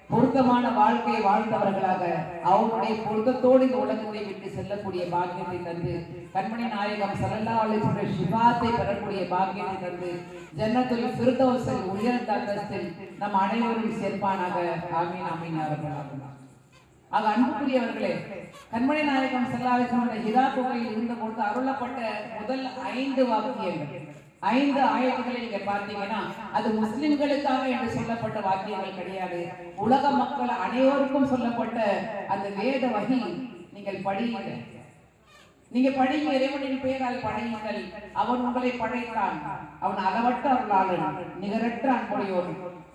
பொருத்தமான வாழ்க்கையை வாழ்ந்தவர்களாக அவருடைய பொருத்தத்தோடு இந்த உலகத்தை விட்டு செல்லக்கூடிய பாக்கியத்தை தந்து கண்மணி நாயகம் ஸல்லல்லாஹு அலைஹி வஸல்லம் ஷிஃபாத்தை பெறக்கூடிய பாக்கியத்தை தந்து ஜன்னத்துல் ஃபிர்தௌஸில் உயர்ந்த அந்தஸ்தில் நம் அனைவரும் சேர்ப்பானாக. ஆமீன் ஆமீன் யா ரப்பல் ஆலமீன். ஆக அன்புக்குரியவர்களே, கண்மணி நாயகம் ஸல்லல்லாஹு அலைஹி வஸல்லம் ஹிரா குகையில் இருந்தபோது அருளப்பட்ட முதல் 5 வாக்கியங்கள், 5 ஆயத்துக்களை நீங்க பார்த்தீங்கன்னா அது முஸ்லிம்களுக்காக என்று சொல்லப்பட்ட வாக்கியங்கள் கிடையாது. உலக மக்கள் அனைவருக்கும் சொல்லப்பட்ட அந்த வேத வகி நீங்கள் படியுங்கள். நீங்க படிங்க, இறைவனின் பெயரால் படையுங்கள். அவன் உங்களை படைத்தான், அவன் அளவற்ற அருளாளன், நிகரற்ற அன்புடையோன்,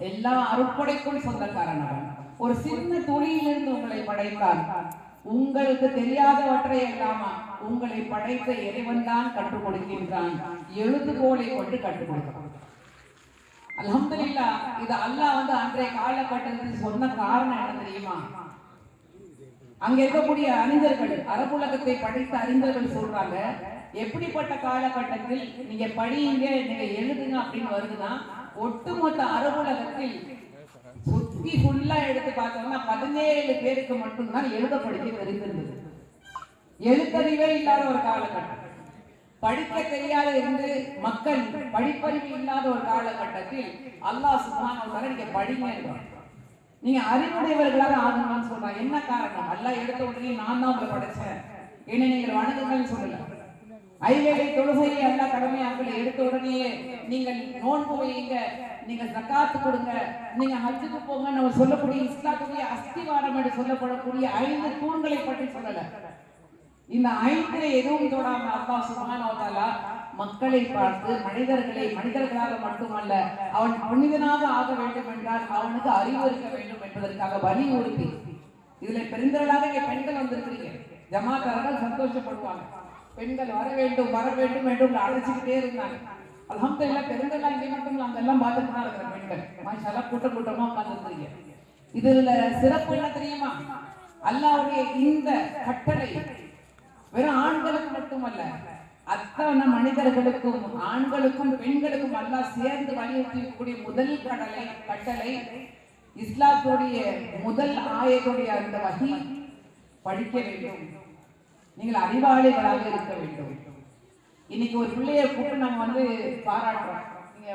எல்லா அருட்படைக்கும் சொந்தக்காரன். அவன் ஒரு சின்ன துளியிலிருந்து உங்களை படைத்தான். உங்களுக்கு தெரியாதவற்றை எல்லாமா உங்களை படைத்த இறைவன் தான் கற்றுக் கொடுக்கின்றான். எழுதுகோலை கொண்டு கற்றுக் கொடுக்கிறான். அல்ஹம்துலில்லாஹ். இது அல்லாஹ் அன்றைய காலகட்டத்தில் சொன்ன காரணம் என்ன தெரியுமா? அங்க இருக்கக்கூடிய அறிஞர்கள், அரபுலகத்தை படித்த அறிஞர்கள் சொல்றாங்க, எப்படிப்பட்ட காலகட்டத்தில் நீங்க படியுங்க, நீங்க எழுதுங்க அப்படின்னு வருதுன்னா, ஒட்டுமொத்த அரபுலகத்தில் சுத்தி ஃபுல்லா எடுத்து பார்த்தோம்னா 17 பேருக்கு மட்டும்தான் எழுத படிக்க தெரிந்திருந்தது. எழுத்தறிவே இல்லாத ஒரு காலகட்டம், படிக்க தெரியாத இருந்து மக்கள் படிப்பறிவு இல்லாத ஒரு காலகட்டத்தில் அல்லாஹ் சுப்ஹானஹு வ தஆலா நீங்க படிங்க, நீங்க அறிவுடையவர்களாக ஆகணும்னு சொல்றாங்க. என்ன காரணம்? அல்லாஹ் எடுத்த உடனே நான் தான் உங்களை படைச்சேன், என்னை நீங்கள் வணங்குங்கள்னு சொல்லல. ஐவேளை தொழுகையை அல்லாஹ் கடமையாக்கல. எடுத்த உடனே நீங்கள் நோன்பு வையுங்க, நீங்க ஜகாத் கொடுங்க, நீங்க ஹஜ்ஜுக்கு போங்க நம்ம சொல்லக்கூடிய இஸ்லாத்துடைய அஸ்திவாரம் என்று சொல்லப்படக்கூடிய 5 தூண்களை பற்றி சொல்லல. இந்த 5 எதுவும் தொடாம அல்லாஹ் சுப்ஹானஹு வ தஆலா மக்களை பார்த்து மனிதர்களாக மட்டுமல்ல, அவன் மனிதனாக ஆக வேண்டும் என்றால் அவனுக்கு அறிவு இருக்க வேண்டும் என்பதற்காக வலியுறுத்தி, இதுல பெருந்தலாக இங்க பெண்கள் வந்திருக்கிறீங்க, ஜமாத்தார்கள் சந்தோஷப்படுவாங்க. பெண்கள் வர வேண்டும் என்று அழைச்சிக்கிட்டே இருந்தாங்க. அல்ஹம்துலில்லாஹ் பெருந்தலா இங்கே மட்டும் அங்கெல்லாம் பார்த்துட்டு தான் இருக்கிற பெண்கள் மாஷாஅல்லாஹ் கூட்டமா உட்கார்ந்துருக்கீங்க. இதுல சிறப்பு என்ன தெரியுமா? அல்லாஹ்வுடைய இந்த கட்டளை வெறும் ஆண்களுக்கு மட்டுமல்ல, அத்தனை மனிதர்களுக்கும், ஆண்களுக்கும் பெண்களுக்கும் அல்லாஹ் சேர்ந்து வலியுறுத்தக்கூடிய முதல் கட்டளை இஸ்லாத்துடைய முதல் ஆயத்துடைய அந்த வகி படிக்க வேண்டும். நீங்கள் அறிவாளிகளாக இருக்க வேண்டும். இன்னைக்கு ஒரு பிள்ளைய கூப்பிட்டு நம்ம பாராட்டுறோம். நீங்க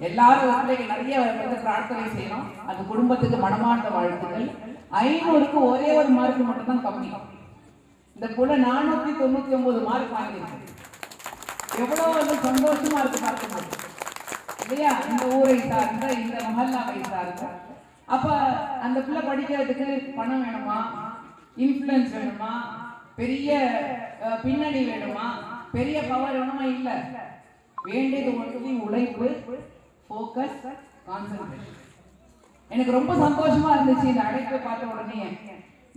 எல்லாரும் பிள்ளைகள் நிறைய பிரார்த்தனை செய்யணும். அது குடும்பத்துக்கு மனமார்ந்த வாழ்த்துக்கள். 500க்கு ஒரே ஒரு மார்க் மட்டும் தான் கம்மி. இந்த புள்ள 499 மார்க் வாங்கியிருக்கு. எவ்வளவு சந்தோஷமா இருக்கு பார்க்கும்போது இல்லையா? இந்த ஊரை சார்ந்த, இந்த மஹல்லாவை சார்ந்த. அப்ப அந்த பிள்ளை படிக்கிறதுக்கு பணம் வேணுமா, இன்ஃப்ளூயன்ஸ் வேணுமா, பெரிய பின்னணி வேணுமா, பெரிய பவர் வேணுமா? இல்ல, வேண்டியது ஒன்லி உழைப்பு, ஃபோக்கஸ், கான்சென்ட்ரேஷன். எனக்கு ரொம்ப சந்தோஷமா இருந்துச்சு இந்த அழைப்பை பார்த்த உடனே.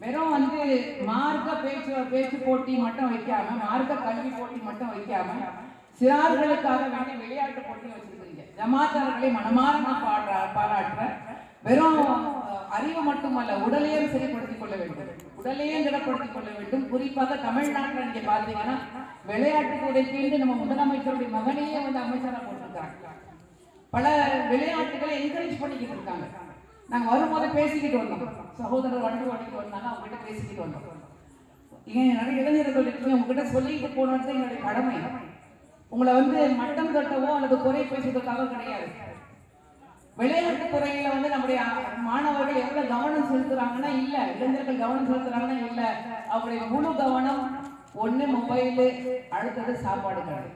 வெறும் வந்து மார்க்க பேச்சு போட்டி மட்டும் வைக்காம, மார்க்க கல்வி போட்டி மட்டும் வைக்காம, சிறார்களுக்காக வேண்டிய விளையாட்டு போட்டி வச்சிருக்கீங்க. ஜமாத்தார்களை மனமாற நான் பாராட்டுறேன். வெறும் அறிவு மட்டுமல்ல, உடலையும் சரிப்படுத்திக் கொள்ள வேண்டும், உடலையும் திடப்படுத்திக் கொள்ள வேண்டும். குறிப்பாக தமிழ்நாட்டில் நீங்க பாத்தீங்கன்னா விளையாட்டு துறைக்கு நம்ம முதலமைச்சருடைய மகனையே வந்து அமைச்சராக போட்டிருக்காங்க. பல விளையாட்டுகளை என்கரேஜ் பண்ணிக்கிட்டு இருக்காங்க. நாங்க வரும்போது பேசிக்கிட்டு வந்தோம், சகோதரர் வண்டி வந்தாங்க, அவங்க கிட்ட பேசிக்கிட்டு வந்தோம். ஏன் நிறைய இளைஞர்கள் இருக்கீங்க, உங்ககிட்ட சொல்லிட்டு போனது என்னுடைய கடமை. உங்களை வந்து மட்டம் தட்டவோ அல்லது குறை பேசுவதற்காக கிடையாது. விளையாட்டு துறையில வந்து நம்முடைய மாணவர்கள் எவ்வளவு கவனம் செலுத்துறாங்கன்னா இல்ல, இளைஞர்கள் கவனம் செலுத்துறாங்கன்னா இல்ல, அவருடைய முழு கவனம் ஒண்ணு மொபைலு, அடுத்தது சாப்பாடு கடை,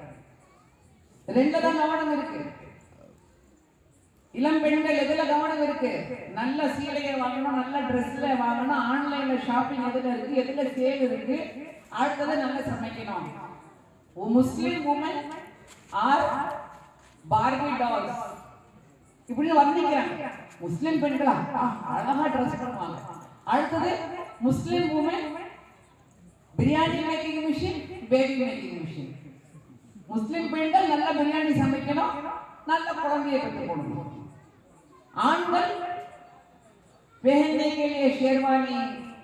ரெண்டுல தான் கவனம் இருக்கு. இளம் பெண்கள் எதுல கவனம் இருக்கு? நல்ல சீலையை வாங்கணும், நல்ல ட்ரெஸ்ல வாங்கணும், ஆன்லைன்ல ஷாப்பிங் எதுல இருக்கு, எதுல சேல் இருக்கு, அடுத்தது நல்லா சமைக்கணும். Muslim women are Barbie dolls இப்படி வர்ணிக்கிறாங்க. முஸ்லிம் பெண்களா அழகா ட்ரெஸ் பண்ணுவாங்க. அடுத்தது Muslim women biryani making machine, baby making machine. முஸ்லிம் பெண்கள் நல்ல பிரியாணி சமைக்கணும், நல்ல குழந்தையை பெற்றுக் கொடுக்கணும். आंगन पहनने के लिए शेरवानी,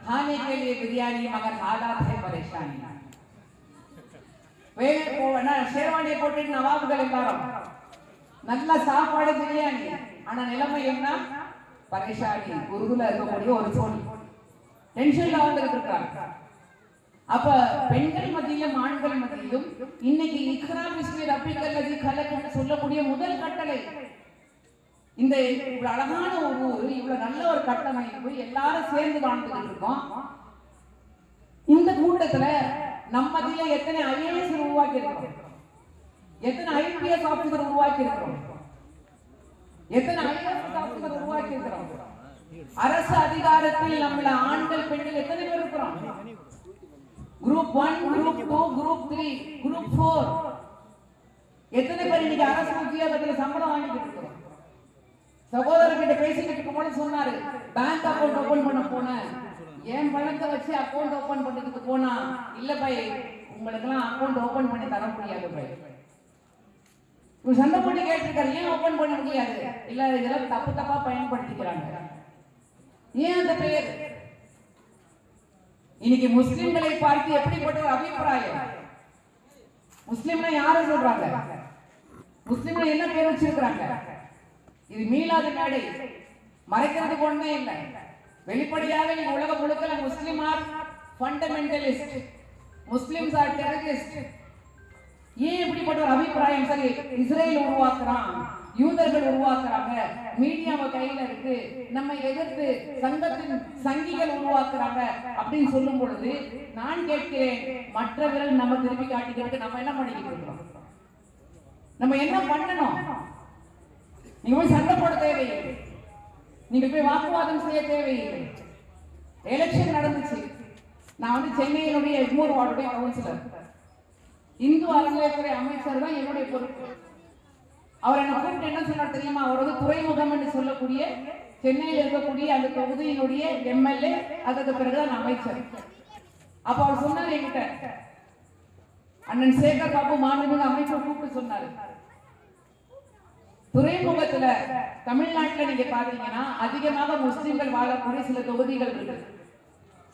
खाने के लिए बिरयानी, मगर हालात है परेशानी. शेरवानी போட்டு நவாபுகள் எல்லாரும் நல்ல சாப்பாடு பிரியாணி, ஆனா நிலைமை என்ன? பரேஷானி. உருதுல இருக்கக்கூடிய ஒரு சொல் டென்ஷன்ல வந்துட்டு இருக்காங்க. அப்ப பெண்கள் மத்தியிலும் ஆண்கள் மத்தியிலும் இன்னைக்கு இக்ரா பிஸ்மி ரப்பிக்கல்லதி கலக்கன்னு சொல்லக்கூடிய முதல் கட்டளை. இந்த அழகான ஒரு ஊர், இவ்வளவு நல்ல ஒரு கட்டமைப்பு, எல்லாரும் சேர்ந்து வாழ்ந்துட்டு இருக்கோம். இந்த கூட்டத்துல நம்ம மத்தியில எத்தனை ஐஏஎஸ் உருவாக்கி இருக்கிறோம், எத்தனை ஐபிஎஸ் ஆபீசர் உருவாக்கி இருக்கிறோம், எத்தனை ஐஏஎஸ் ஆபீசர் உருவாக்கி இருக்கிறோம். அரசு அதிகாரத்தில் நம்மள ஆண்கள் பெண்கள் எத்தனை பேர் இருக்கிறோம்? குரூப் 1, குரூப் 2, குரூப் 3, குரூப் 4 எத்தனை பேர் இன்னைக்கு அரசு உத்தியோகத்துல சம்பளம் வாங்கிட்டு இருக்கிறோம்? சகோதரர்கிட்ட பேசிக்கிட்டு இருக்கும்போது சொன்னாரு, பேங்க் அக்கௌண்ட் ஓபன் பண்ண போனேன், என் பணத்தை வச்சு அக்கௌண்ட் ஓபன் பண்றதுக்கு போனா, இல்ல பை உங்களுக்கு எல்லாம் அக்கௌண்ட் ஓபன் பண்ணி தர முடியாது பை. சண்டை போட்டு கேட்டிருக்காரு, ஏன் ஓபன் பண்ண முடியாது? இல்ல இதெல்லாம் தப்பா பயன்படுத்திக்கிறாங்க. ஏன் அந்த பெயர்? இன்னைக்கு முஸ்லிம்களை பார்த்து எப்படிப்பட்ட ஒரு அபிப்பிராயம்? முஸ்லிம்னா யாரு சொல்றாங்க? முஸ்லிம்ல என்ன பேர் வச்சிருக்காங்க? இது மீளாத மேடை, மறைக்கிறதுக்கு ஒண்ணே இல்லை. வெளிப்படையாக நீங்க உலகம் முழுக்க Muslim are fundamentalist, Muslims are terrorist. ஏன் இப்படிப்பட்ட ஒரு அபிப்பிராயம்? சரி, இஸ்ரேல் உருவாக்குறான், யூதர்கள் உருவாக்குறாங்க, மீடியாவை கையில இருக்கு, நம்ம எதிர்த்து சங்கத்தின் சங்கிகள் உருவாக்குறாங்க அப்படின்னு சொல்லும் பொழுது நான் கேட்கிறேன், மற்றவர்கள் நம்ம திருப்பி காட்டிக்கிறதுக்கு நம்ம என்ன பண்ணிக்கிட்டு இருக்கிறோம்? நம்ம என்ன பண்ணணும்? நீங்க போய் சண்டை போட தேவையில்லை, நீங்க போய் வாக்குவாதம் செய்ய தேவையில்லை. எலெக்ஷன் நடந்துச்சு, நான் வந்து சென்னையினுடைய எக்மோர் வார்டுடைய கவுன்சிலர், இந்து அறநிலையத்துறை அமைச்சர் தான் என்னுடைய பொறுப்பு. அவர் என்ன கூப்பிட்டு என்ன சொன்னார் தெரியுமா? அவர் வந்து துறைமுகம் என்று சொல்லக்கூடிய சென்னையில் இருக்கக்கூடிய அந்த தொகுதியினுடைய எம்எல்ஏ, அதுக்கு பிறகுதான் அமைச்சர். அப்ப அவர் சொன்னார் என்கிட்ட, அண்ணன் சேகர் பாபு மாண்புமிகு அமைச்சர் கூப்பிட்டு சொன்னாரு, துறைமுகத்துல தமிழ்நாட்டில் நீங்க பாத்தீங்கன்னா அதிகமாக முஸ்லிம்கள் வாழக்கூடிய சில தொகுதிகள் இருக்கு.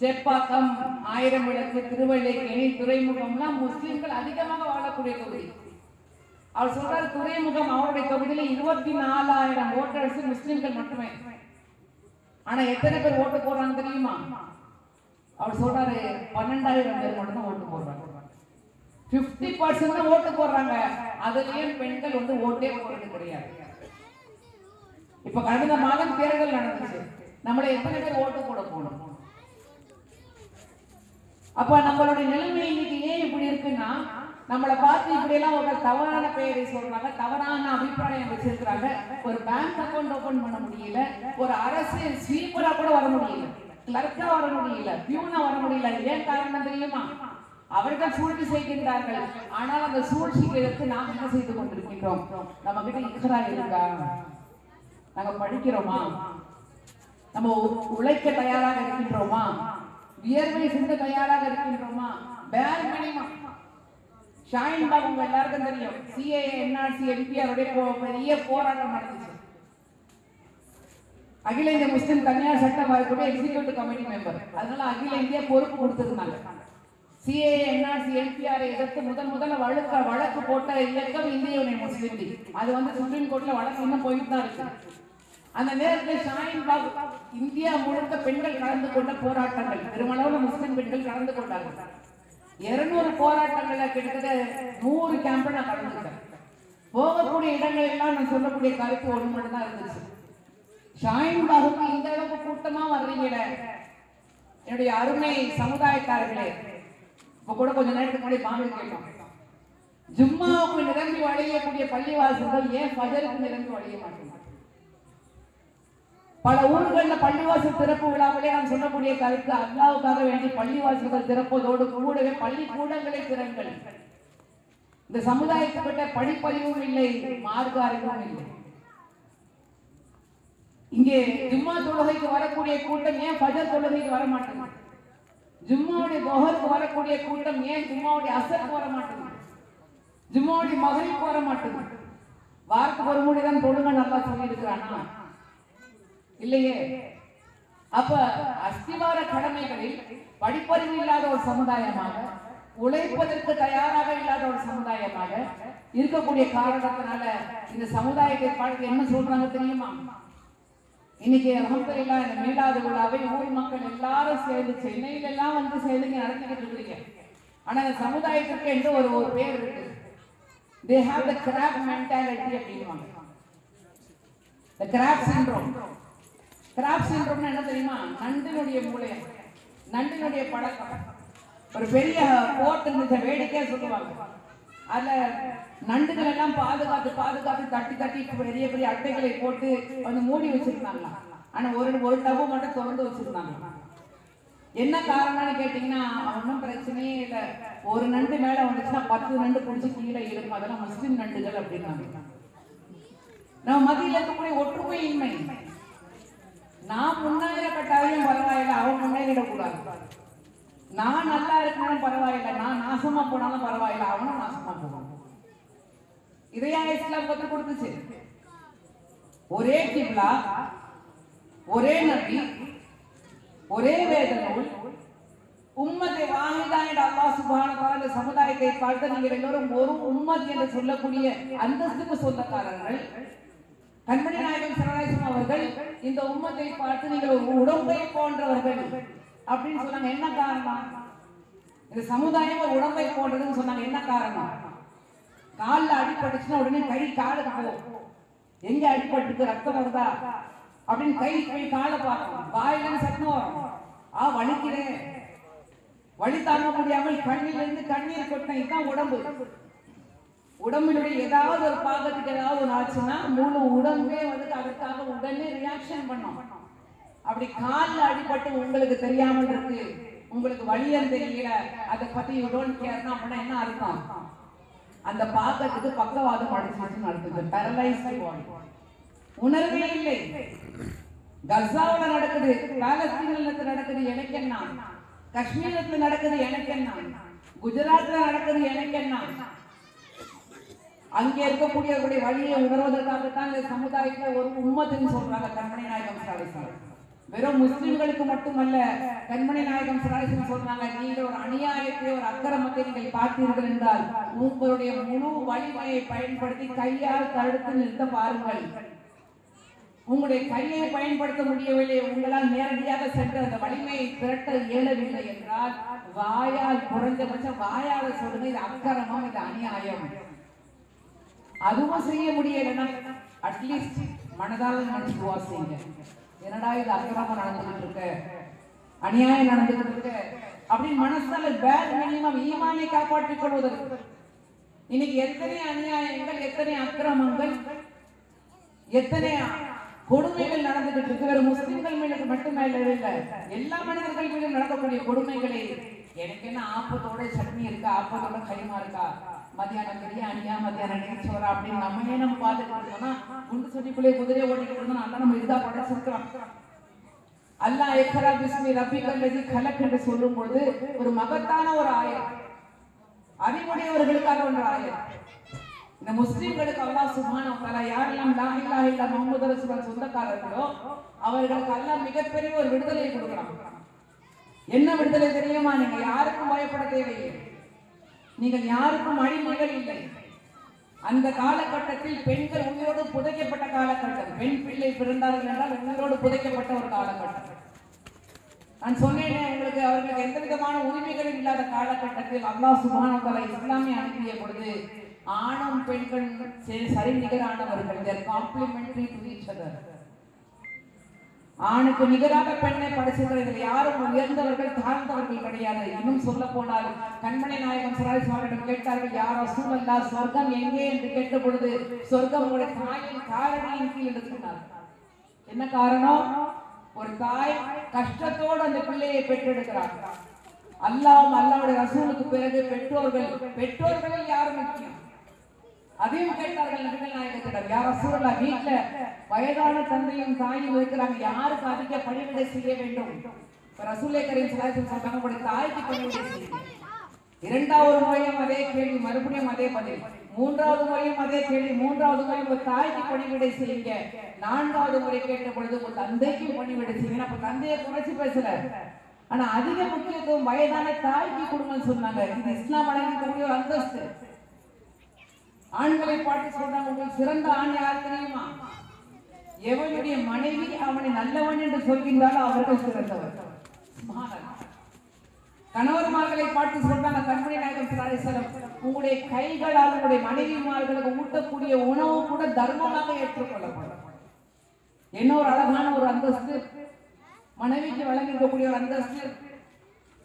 சேப்பாக்கம், ஆயிரம் விளக்கு, திருவள்ளிக்கேணி, துறைமுகம்லாம் முஸ்லிம்கள் அதிகமாக வாழக்கூடிய தொகுதி. அவர் சொல்றாரு, துறைமுகம் அவருடைய தொகுதியில 24,000 ஓட்டர்ஸ் முஸ்லிம்கள் மட்டுமே. ஆனா எத்தனை பேர் ஓட்டு போடுறாங்க தெரியுமா? அவர் சொல்றாரு 12,000 பேர் மட்டும் தான் ஓட்டு போடுறாங்க. 50% தான் ஓட்டு போடுறாங்க. அதுலயும் பெண்கள் வந்து ஓட்டே போடுறது கிடையாது. இப்ப கடந்த மாதம் தேர்தல் நடந்துச்சு, நம்மள எத்தனை பேர் ஓட்டு போட போனோம்? அப்ப நம்மளுடைய நிலைமை இன்னைக்கு ஏன் இப்படி இருக்குன்னா, நம்மளை பார்த்து இப்படி எல்லாம் ஒரு தவறான பெயரை சொல்றாங்க, தவறான அபிப்பிராயம் வச்சிருக்கிறாங்க. ஒரு பேங்க் அக்கௌண்ட் ஓபன் பண்ண முடியல, ஒரு அரசு ஸ்வீப்பரா கூட வர முடியல, கிளர்க்கா வர முடியல, பியூனா வர முடியல. ஏன் காரணம் தெரியுமா? அவர்கள் சூழ்ச்சி செய்கின்றார்கள். ஆனால் அந்த சூழ்ச்சிக்கு எதிர்த்து நாம் என்ன செய்து கொண்டிருக்கின்றோம்? நம்ம கிட்ட இக்ரா இருக்கா? நாங்க படிக்கிறோமா? நம்ம உழைக்க தயாராக இருக்கின்றோமா? வியர்வை சிந்த தயாராக இருக்கின்றோமா? பேர் மினிமம். ஷாஹின் பாக் உங்க எல்லாருக்கும் தெரியும், சிஏஏ என்ஆர்சி என்பிஆருடைய பெரிய போராட்டம் நடந்துச்சு. அகில இந்திய முஸ்லிம் தனியார் சட்ட வாரியத்துடைய எக்ஸிகியூட்டிவ் கமிட்டி மெம்பர். அதனால அகில இந்திய பொறுப்பு கொடுத்திருந்தாங்க. சிஏஏ என்ஆர்சி என்பிஆரை எதிர்த்து முதல்ல வழக்கு போட்ட இயக்கம் இந்திய யூனியன் முஸ்லிம் லீக். அது சுப்ரீம் கோர்ட்ல வழக்கு இன்னும் போயிட்டு தான் இருக்கு. அந்த நேரத்தில் ஷாஹின் பாக் இந்தியா முழுக்க பெண்கள் கலந்து கொண்ட போராட்டங்கள், பெருமளவுல முஸ்லிம் பெண்கள் கலந்து கொண்டார்கள். 200 போராட்டங்கள்ல கிட்டத்தட்ட 100 கேம்ப்ல நான் கலந்துக்கிட்டேன். போகக்கூடிய இடங்கள் எல்லாம் நான் சொல்லக்கூடிய கருத்து ஒன்று மட்டும் தான் இருந்துச்சு. ஷாஹின் பாகுக்கு இந்த அளவுக்கு கூட்டமா வர்றீங்களே என்னுடைய அருமை சமுதாயக்காரர்களே. இப்ப கூட கொஞ்ச நேரத்துக்கு முன்னாடி பாங்கு கேட்டோம், ஜும்மாவுக்கு நிரம்பி வழியக்கூடிய பள்ளிவாசல்கள் ஏன் ஃபஜருக்கு நிரம்பி வழிய மாட்டேங்குது? பல ஊர்களில் பள்ளிவாசல் திறப்பு விழாவிலே நான் சொல்லக்கூடிய கருத்து, அல்லாவுக்காக வேண்டி பள்ளிவாசல்கள் திறப்பதோடு கூடவே பள்ளிக்கூடங்களை திறங்கள். இந்த சமுதாயத்துக்கிட்ட படிப்பறிவும் இல்லை, மார்க்க அறிவும் இல்லை. இங்கே ஜும்மா தொழுகைக்கு வரக்கூடிய கூட்டம் ஏன் ஃபஜர் தொழுகைக்கு வர மாட்டேங்குது? ஜும்மாவுடைய தொஹருக்கு வரக்கூடிய கூட்டம் ஏன் ஜும்மாவுடைய அசருக்கு வர மாட்டேங்குது? ஜும்மாவுடைய மகரிக்கு வர மாட்டேங்குது? வாரத்துக்கு ஒரு முறை தான் தொழுங்க நல்லா சொல்லி இருக்கிறானா? இல்லையே. அப்ப அஸ்திவார கடமைகளில் படிப்பறிவு இல்லாத ஒரு சமுதாயமாக, உழைப்பதற்கு தயாராக இல்லாத ஒரு சமுதாயமாக இருக்கக்கூடிய காரணத்தினால இந்த சமுதாயத்தை பார்த்து என்ன சொல்றாங்க தெரியுமா? இன்னைக்கு அல்ஹம்துலில்லாஹ் இந்த மீலாது விழாவை ஊர் மக்கள் எல்லாரும் சேர்ந்து சென்னையில எல்லாம் சேர்ந்து நடத்திக்கிட்டு இருக்கிறீங்க. ஆனா இந்த சமுதாயத்திற்கு என்று ஒரு பேர் இருக்கு. They have the crab mentality அப்படின்வாங்க. The crab syndrome. Crab syndrome என்ன தெரியுமா? நண்டினுடைய மூளை, நண்டினுடைய பழக்கம். ஒரு பெரிய போட் இருந்துச்சு, வேடிக்கையா சொல்லுவாங்க. அதுல நண்டுகள் எல்லாம் பாதுகாத்து தட்டி பெரிய பெரிய அட்டைகளை போட்டு மூடி வச்சிருந்தாங்களா. ஆனா ஒரு டப்பு மட்டும் திறந்து வச்சிருந்தாங்க. என்ன காரணம்னு கேட்டீங்கன்னா, ஒன்றும் பிரச்சனையே இல்லை, ஒரு நண்டு மேல வந்துச்சுன்னா 10 நண்டு பிடிச்சி கீழே இழுக்கும், அதெல்லாம் முஸ்லிம் நண்டுகள் அப்படின்னாங்க. நம்ம மத்தியில் இருக்கக்கூடிய ஒற்றுமை இன்மை. நான் முன்னேறப்பட்டாலும் பரவாயில்லை, அவன் முன்னேறிடக்கூடாது. நான் நல்லா இருக்கணும் பரவாயில்லை, நான் நாசமா போனாலும் பரவாயில்லை, அவனும் நாசமா போகணும். இதையா இஸ்லாம் கற்றுக் கொடுத்துச்சு. ஒரே கிப்லா, ஒரே நபி, ஒரே வேத நூல், உம்மத்தை வாஹிதா என்று அல்லாஹ் சுப்ஹானஹு வ தஆலா இந்த சமுதாயத்தை பார்த்து நீங்கள் எல்லோரும் ஒரு உம்மத் என்று சொல்லக்கூடிய அந்தஸ்துக்கு சொந்தக்காரர்கள். கண்மணி நாயகம் ஸல்லல்லாஹு அலைஹி வஸல்லம் அவர்கள் இந்த உம்மத்தை பார்த்து நீங்கள் ஒரு உடம்பை போன்றவர்கள் அப்படின்னு சொன்னாங்க. என்ன காரணம்? இந்த சமுதாயம் ஒரு உடம்பை போன்றதுன்னு சொன்னாங்க. என்ன காரணம்? காலில் அடிபட்டுச்சுன்னா உடனே கை காலை போகும். எங்க அடிபட்டுக்கு ரத்தம் வருதா அப்படின்னு கை காலை பார்க்கணும். வாயில சத்தம் வரும், வலிக்கிறேன், வலி தாங்க முடியாமல் கண்ணிலிருந்து கண்ணீர் கொட்டின. இதுதான் உடம்பு. உடம்பினுடைய ஏதாவது ஒரு பாகத்துக்கு ஏதாவது ஒரு ஆச்சுன்னா முழு உடம்பே அதற்காக உடனே ரியாக்ஷன் பண்ணும். அப்படி காலில் அடிபட்டு உங்களுக்கு தெரியாமல் இருக்கு, உங்களுக்கு வலியம் தெரியல, அதை பத்தி யூ டோன்ட் கேர்னா அப்படின்னா என்ன அர்த்தம்? அந்த பாகத்துக்கு பக்கவாதம் அடிச்சுன்னு நடக்குது. பேரலைஸ்டு பாடி, உணர்வே இல்லை. கசாவுல நடக்குது, பாலஸ்தீனத்துல நடக்குது, எனக்கு என்ன? காஷ்மீரத்துல நடக்குது, எனக்கு என்ன? குஜராத்ல நடக்குது, எனக்கு என்ன? அங்கே இருக்கக்கூடியவர்களுடைய வழியை உணர்வதற்காகத்தான் இந்த சமுதாயத்தை ஒரு உம்மத்துன்னு சொல்றாங்க கண்மணி நாயகம் ஸல்லல்லாஹு அலைஹி வஸல்லம். வெறும் முஸ்லிம்களுக்கு மட்டுமல்ல, கண்மணி நாயகம் ஸல்லல்லாஹு அலைஹி வஸல்லம் சொல்றாங்க, நீங்கள் ஒரு அநியாயத்தை, ஒரு அக்கிரமத்தை நீங்கள் பார்த்தீர்கள் என்றால் உங்களுடைய முழு வலிமையை பயன்படுத்தி கையால் தடுத்து நிறுத்த பாருங்கள். உங்களுடைய கையை பயன்படுத்த முடியவில்லை, உங்களால் நேரடியாக சென்று அந்த வலிமையை திரட்ட இயலவில்லை என்றால் வாயால், குறைஞ்சபட்சம் வாயால சொல்லுங்க, இது அக்கிரமம், இது அநியாயம். அதுவும் செய்ய முடியலன்னா அட்லீஸ்ட் மனதால் நினைச்சு துவா செய்யுங்க. என்னடா இது அக்கிரமம் நடந்துகிட்டு இருக்கு, அநியாயம் நடந்துகிட்டு இருக்கு அப்படின்னு மனசால பேர் மினிமம் ஈமானை காப்பாற்றிக் கொள்வதற்கு. இன்னைக்கு எத்தனை அநியாயங்கள், எத்தனை அக்கிரமங்கள், எத்தனை கொடுமைகள் நடந்துகிட்டு இருக்கு. வேற முஸ்லிம்கள் மேலுக்கு மட்டுமல்ல, எல்லா மனிதர்கள் மீதும் நடக்கக்கூடிய கொடுமைகளை. எனக்கு என்ன ஆப்பத்தோட சட்னி இருக்கா, ஆப்பத்தோட கைமா இருக்கா, மத்தியானம் பிரியாணியா, மத்தியானம் நெய்ச்சோரா அப்படின்னு நம்ம பார்த்துட்டு இருந்தோம்னா, குண்டு சொன்னிக்குள்ளே குதிரையை ஓட்டிட்டு இருந்தோம், நல்லா நம்ம இதா படைச்சிருக்கிறோம். அல்லாஹ் இக்ரா பிஸ்மி ரப்பிக்கல் லஸீ கலக் என்று சொல்லும் பொழுது ஒரு மகத்தான ஒரு ஆயத், அறிவுடையவர்களுக்கான ஒரு ஆயத். இந்த முஸ்லிம்களுக்கு அல்லாஹ் சுப்ஹானஹு வ தஆலா யாரெல்லாம் லா இலாஹ இல்லா முஹம்மது ரசூலுல்லாஹ் சொந்தக்காரர்களோ அவர்களுக்கு அல்லாஹ் மிகப்பெரிய ஒரு விடுதலை கொடுக்கிறான். என்ன விடுதலை தெரியுமா? நீங்க யாருக்கும் பயப்பட தேவையில்லை, நீங்கள் யாருக்கும் அடிமைகள் இல்லை. அந்த காலகட்டத்தில் பெண்கள் உயிரோடு புதைக்கப்பட்ட காலகட்டம். பெண் பிள்ளை பிறந்தார்கள் என்றால் உயிரோடு புதைக்கப்பட்ட ஒரு காலகட்டம். நான் சொன்னேன் உங்களுக்கு, அவர்களுக்கு எந்த விதமான உரிமைகளும் இல்லாத காலகட்டத்தில் அல்லாஹ் சுப்ஹானஹு வ தஆலா இஸ்லாமை அனுப்பிய பொழுது ஆணும் பெண்கள் சரி நிகரானவர்கள். they are complementary to each other. ஆணுக்கு நிகராக பெண்ணை படைச்சிருக்கிறது. யாரும் உயர்ந்தவர்கள் தாழ்ந்தவர்கள் கிடையாது. இன்னும் சொல்ல போனால் கண்மணி நாயகம் ஸல்லல்லாஹு அலைஹி வஸல்லம் கேட்டார்கள், யா ரசூலல்லாஹ் சொர்க்கம் எங்கே என்று கேட்ட பொழுது சொர்க்கம் உங்களுடைய தாயின் காலடியின் கீழ் என்று சொன்னார். என்ன காரணம்? ஒரு தாய் கஷ்டத்தோடு அந்த பிள்ளையை பெற்றெடுக்கிறார். அல்லாஹ்வும் அல்லாஹ்வுடைய ரசூலுக்கு பிறகு பெற்றோர்களில் யார் முக்கியம்? அதையும் கேட்டார்கள் நபிகள் நாயகத்திடம், யா ரசூலல்லாஹ் வீட்ல வயதான தந்தையும் தாயும் இருக்கிறாங்க, யாருக்கு அதிக பணிவிடை செய்ய வேண்டும்? ரசூலே கரீம் ஸல்லல்லாஹு அலைஹி வஸல்லம் தங்களுடைய தாய்க்கு பணிவிடை செய்யுங்க. இரண்டாவது முறையும் அதே கேள்வி, மறுபடியும் அதே பதில். மூன்றாவது முறையும் அதே கேள்வி, மூன்றாவது முறையும் ஒரு தாய்க்கு பணிவிடை செய்யுங்க. நான்காவது முறை கேட்ட பொழுது ஒரு தந்தைக்கு பணிவிடை செய்யுங்க. அப்ப தந்தையை குறைச்சு பேசல, ஆனா அதிக முக்கியத்துவம் வயதான தாய்க்கு கொடுங்கன்னு சொன்னாங்க. இது இஸ்லாம் வழங்கக்கூடிய ஒரு அந்தஸ்து. ஆண்களை பார்த்து சொல்றாங்க, உங்களுக்கு சிறந்த ஆண் யார் தெரியுமா? எவனுடைய மனைவி அவனை நல்லவன் என்று சொல்கின்றாலும் அவர்கள் சிறந்தவர். கணவர்மார்களை பார்த்து சொல்றாங்க, கண்மணி நாயகம் ஸல்லல்லாஹு அலைஹி வஸல்லம் உங்களுடைய கைகளால் உங்களுடைய மனைவிமார்களுக்கு ஊட்டக்கூடிய உணவு கூட தர்மமாக ஏற்றுக்கொள்ளப்படும். என்ன ஒரு அழகான ஒரு அந்தஸ்து மனைவிக்கு வழங்கிருக்கக்கூடிய ஒரு அந்தஸ்து.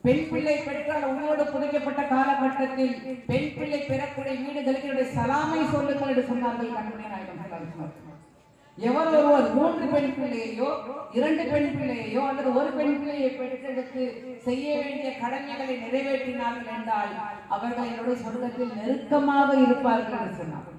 பெண் பிள்ளை பெற்றால் உங்களோடு புதைக்கப்பட்ட காலகட்டத்தில் பெண் பிள்ளை பெறக்கூடிய வீடுகளுக்கு சலாமை சொல்லுங்கள் என்று சொன்னார்கள் கண்மணி நாயகம் ஸல்லல்லாஹு அலைஹி வஸல்லம். எவர் ஒருவர் 3 பெண் பிள்ளையோ 2 பெண் பிள்ளையோ அல்லது ஒரு பெண் பிள்ளையை பெற்றெடுத்து செய்ய வேண்டிய கடமைகளை நிறைவேற்றினார்கள் என்றால் அவர்கள் என்னுடைய சொர்க்கத்தில் நெருக்கமாக இருப்பார்கள் என்று சொன்னார்.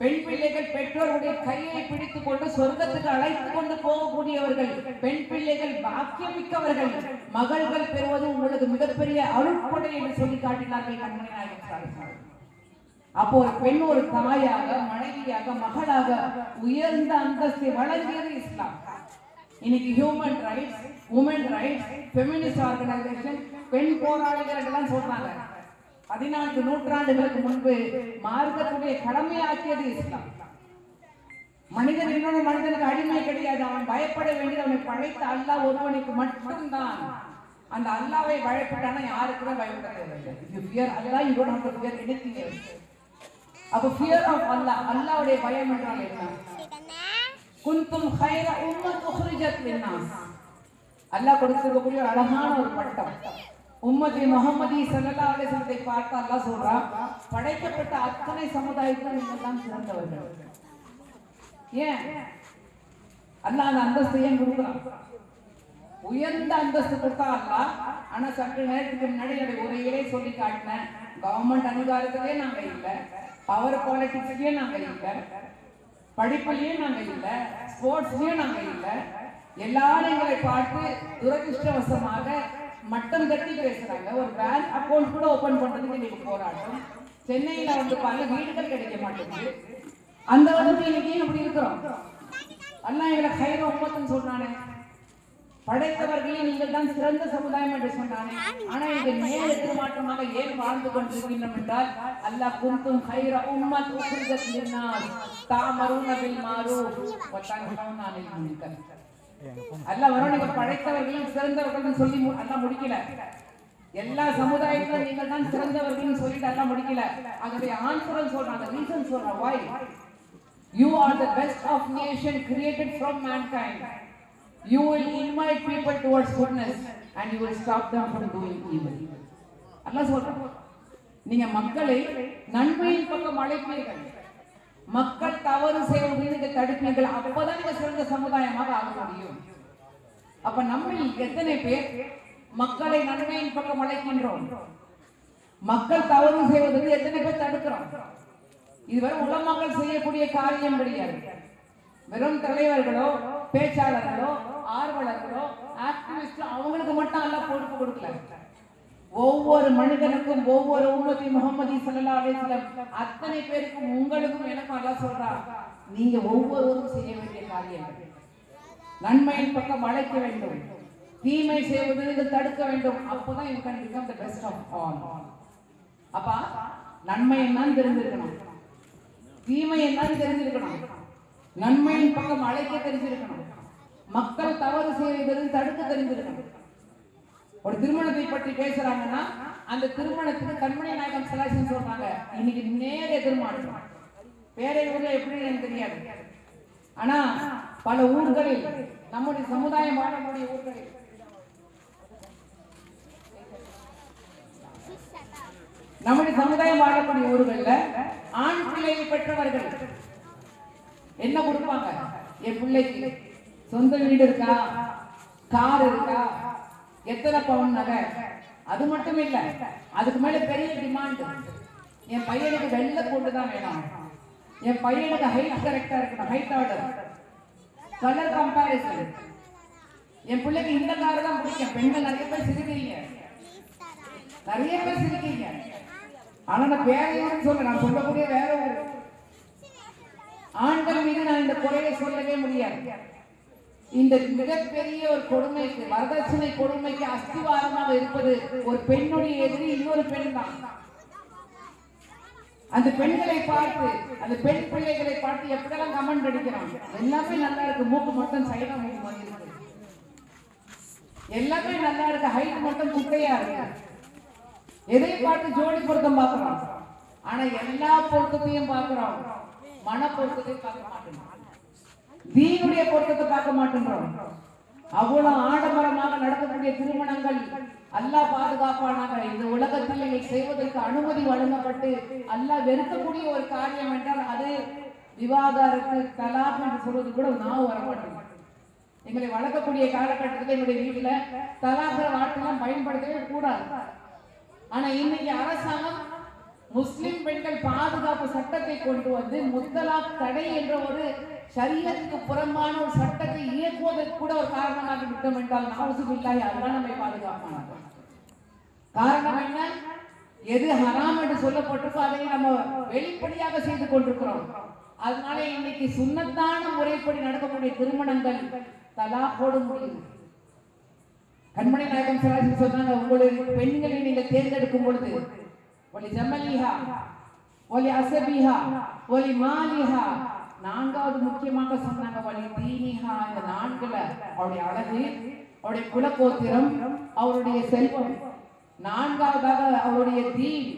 பெண் பிள்ளைகள் பெற்றோருடைய கையை பிடித்துக் கொண்டு சொர்க்கத்துக்கு அழைத்துக் கொண்டு போகக்கூடியவர்கள். பெண் பிள்ளைகள் பாக்கியமிக்கவர்கள். மகள்கள் பெறுவது உங்களுக்கு மிகப்பெரிய அருட்கொடை என்று சொல்லி காட்டினார்கள் கண்மணி நாயகம் ஸல்லல்லாஹு அலைஹி வஸல்லம். அப்போ ஒரு பெண் ஒரு தாயாக, மனைவியாக, மகளாக உயர்ந்த அந்தஸ்தை வழங்கியது இஸ்லாம். இன்னைக்கு human rights, woman rights, feminist organization, பெண் போராளிகள் எல்லாம் சொல்றாங்க. 14 நூற்றாண்டுகளுக்கு முன்பு மார்க்கத்துடைய கடமையாக்கியது இஸ்லாம். மனிதன் இன்னொரு மனிதனுக்கு அடிமை கிடையாது. அவன் பயப்பட வேண்டியது அவனை படைத்த அல்லாஹ் ஒருவனுக்கு மட்டும்தான். அந்த அல்லாஹ்வை பயப்பட்டானா யாருக்குமே பயப்பட தேவையில்லை. You fear Allah, you don't have to fear anything else. அப்ப fear of Allah, அல்லாஹ்வுடைய பயம் என்றால் என்ன? குன்தும் கைர உம்மத் உக்ரிஜத் லின்னாஸ். அல்லாஹ் கொடுத்திருக்கக்கூடிய அழகான ஒரு பட்டம். உம்மதி முஹம்மதி ஸல்லல்லாஹு அலைஹி வஸல்லத்தை பார்த்து அல்லாஹ் சொல்றான், படைக்கப்பட்ட அத்தனை சமுதாயத்திலும் நீங்கள் தான் சிறந்தவர்கள். ஏன் அல்லாஹ் அந்த அந்தஸ்தை ஏன் கொடுக்குறான்? உயர்ந்த அந்தஸ்து கொடுத்தா அல்லாஹ். ஆனா சற்று நேரத்துக்கு முன்னாடி உரையிலே சொல்லி காட்டினேன், கவர்மெண்ட் அங்கீகாரத்திலே நாங்க இல்லை, பவர் பாலிட்டிக்ஸ்லயே நாங்க இல்லை, படிப்புலயே நாங்க இல்லை, ஸ்போர்ட்ஸ்லயும் நாங்க இல்லை. எல்லாரும் எங்களை பார்த்து துரதிருஷ்டவசமாக மட்டம் தட்டி பேசுறாங்க. ஒரு பேங்க் அக்கௌண்ட் கூட ஓபன் பண்றதுக்கு இன்னைக்கு போராட்டம். சென்னையில வந்து பல வீடுகள் கிடைக்க மாட்டேங்குது. அந்த அளவுக்கு இன்னைக்கு அப்படி இருக்கிறோம். அல்லாஹ் எங்களை கைர உம்மத்துன்னு சொன்னானே, படைத்தவர்களே நீங்கள் தான் சிறந்த சமுதாயம் என்று சொன்னானே. ஆனா இந்த நேர் எதிர்மாற்றமாக ஏன் வாழ்ந்து கொண்டிருக்கின்றோம் என்றால், அல்லாஹ் குன்தும் கைர உம்மத் உக்ரிஜத் லின்னாஸ் தஅமருன பில் மஅரூஃப் வ தன்ஹவுன அனில் முன்கர். அல்லாஹ் வரவங்க படைத்தவர்களும் சிறந்தவர்கள் சொல்லி அல்லாஹ் முடிக்கல. எல்லா சமுதாயத்திலும் நீங்கள் தான் சிறந்தவர்கள் சொல்லிட்டு அல்லாஹ் முடிக்கல. அதோட ஆன்சர் சொல்றாங்க, ரீசன் சொல்றாங்க. why you are the best of nation created from mankind. You will invite people towards goodness and you will stop them from doing evil. அல்லாஹ் சொல்றாங்க, நீங்க மக்களை நன்மையின் பக்கம் அழைப்பீர்கள், மக்கள் தவறு செய்வதை நீங்க தடுப்பீர்கள். அப்பதான் நீங்க சிறந்த சமுதாயமாக ஆக முடியும். அப்ப நம்ம எத்தனை பேர் மக்களை நன்மையின் பக்கம் அழைக்கின்றோம்? மக்கள் தவறு செய்வதற்கு எத்தனை பேர் தடுக்கிறோம்? இதுவரை உலமாக்கள் செய்யக்கூடிய காரியம் கிடையாது. வெறும் தலைவர்களோ பேச்சாளர்களோ ஆர்வலர்களோ ஆக்டிவிஸ்டோ அவங்களுக்கு மட்டும் அல்லாஹ் பொறுப்பு கொடுக்கல. ஒவ்வொரு மனிதனுக்கும் ஒவ்வொரு உம்மத்தி முஹம்மதி ஸல்லல்லாஹு அலைஹி வஸல்லம் அத்தனை பேருக்கும் உங்களுக்கும் எனக்கும் அல்லாஹ் சொல்றார், நீங்க ஒவ்வொருவரும் செய்ய வேண்டிய காரியம் நன்மையின் பக்கம் அழைக்க வேண்டும், தீமை செய்வதற்கு தடுக்க வேண்டும். அப்பதான் you can become the best of all. அப்ப நன்மை என்னன்னு தெரிஞ்சிருக்கணும், தீமை என்னன்னு தெரிஞ்சிருக்கணும், நன்மையின் பக்கம் அழைக்க தெரிஞ்சிருக்கணும், மக்கள் தவறு செய்வதற்கு தடுக்க தெரிஞ்சிருக்கணும். ஒரு திருமணத்தை பற்றி பேசுறாங்கன்னா அந்த திருமணத்துக்கு கண்மணி நாயகம் ஸல்லல்லாஹு அலைஹி வஸல்லம் சொல்றாங்க, இன்னைக்கு நேர எதிர்மாற்றம். வேற ஊர்ல எப்படி எனக்கு தெரியாது, ஆனா பல ஊர்களில் நம்முடைய சமுதாயம் வாழக்கூடிய ஊர்களில் ஊர்கள்ல ஆண் பிள்ளையை பெற்றவர்கள் என்ன கொடுப்பாங்க, என் பிள்ளைக்கு சொந்த வீடு இருக்கா, கார் இருக்கா, எத்தனை பவுன் நகை, அது மட்டும் இல்ல அதுக்கு மேல பெரிய டிமாண்ட், என் பையனுக்கு வெள்ளை போட்டு தான் வேணும், என் பையனுக்கு ஹைட் கரெக்டா இருக்கணும், ஹைட் ஆர்டர், கலர் கம்பேரிசன், என் பிள்ளைக்கு இந்த கார் தான் பிடிக்கும். பெண்கள் நிறைய பேர் சிரிக்கிறீங்க, ஆனா நான் வேற ஊருன்னு சொல்ல, நான் சொல்லக்கூடிய வேற ஊரு. ஆண்கள் மீது நான் இந்த குறையை சொல்லவே முடியாது. இந்த மிகப்பெரிய ஒரு கொடுமைக்கு, வரதட்சணை கொடுமைக்கு அஸ்திவாரமாக இருப்பது ஒரு பெண்ணுடைய எதிரி இன்னொரு பெண் தான். அந்த பெண்களை பார்த்து, அந்த பெண் பிள்ளைகளை பார்த்து எப்படியெல்லாம் கமெண்ட் அடிக்கிறாங்க, எல்லாமே நல்லா இருக்கு, மூக்கு மட்டும் சைடா மூக்கு மாதிரி இருக்கு, எல்லாமே நல்லா இருக்கு, ஹைட் மட்டும் குட்டையா இருக்கு, எதை பார்த்து ஜோடி பொருத்தம் பார்க்கிறோம், ஆனா எல்லா பொருத்தத்தையும் பார்க்கிறோம், மன பொருத்தத்தையும் பார்க்க மாட்டேங்கிறோம், தீனுடைய பொருத்தத்தை பார்க்க மாட்டேங்கிறோம். அவ்வளவு ஆடம்பரமாக நடக்கக்கூடிய திருமணங்கள் அல்லாஹ் பாதுகாப்பானாக. இந்த உலகத்தில் இதை செய்வதற்கு அனுமதி வழங்கப்பட்டு அல்லாஹ் வெறுக்கக்கூடிய ஒரு காரியம் என்றால் அது விவாகரத்து, தலாக் என்று சொல்வது கூட நான் வர மாட்டேன். எங்களை வளர்க்கக்கூடிய காலகட்டத்தில் எங்களுடைய வீட்டுல தலாக் வார்த்தைலாம் பயன்படுத்தவே கூடாது. ஆனா இன்னைக்கு அரசாங்கம் முஸ்லிம் பெண்கள் பாதுகாப்பு சட்டத்தை கொண்டு வந்து முத்தலாக் தடை என்ற ஒரு ஷரியத்துக்கு புறம்பான ஒரு சட்டத்தை இயக்குவதற்கு கூட ஒரு காரணமாக விட்டோம் என்றால் நவுசுபில்லாஹி அல்லாஹ் நம்மை பாதுகாப்பானாக. காரணம் என்ன, எது ஹராம் என்று சொல்லப்பட்டிருக்கோ அதை நம்ம வெளிப்படையாக செய்து கொண்டிருக்கிறோம். அதனால இன்னைக்கு சுன்னத்தான முறைப்படி நடக்கக்கூடிய திருமணங்கள் தலாக்கோடு முடியும். கண்மணி நாயகம் ஸல்லல்லாஹு அலைஹி வஸல்லம் சொன்னாங்க, உங்களுடைய பெண்களை நீங்கள் தேர்ந்தெடுக்கும் பொழுது ஒலி ஜமலிஹா ஒலி அஸபிஹா ஒலி மாலிஹா, நான்காவது முக்கியமாக சொன்னாங்க ஒலி தீனிஹா. இந்த நான்குல அவருடைய அழகு, அவருடைய குலகோத்திரம், அவருடைய செல்வம், நான்காவதாக அவருடைய தீன்,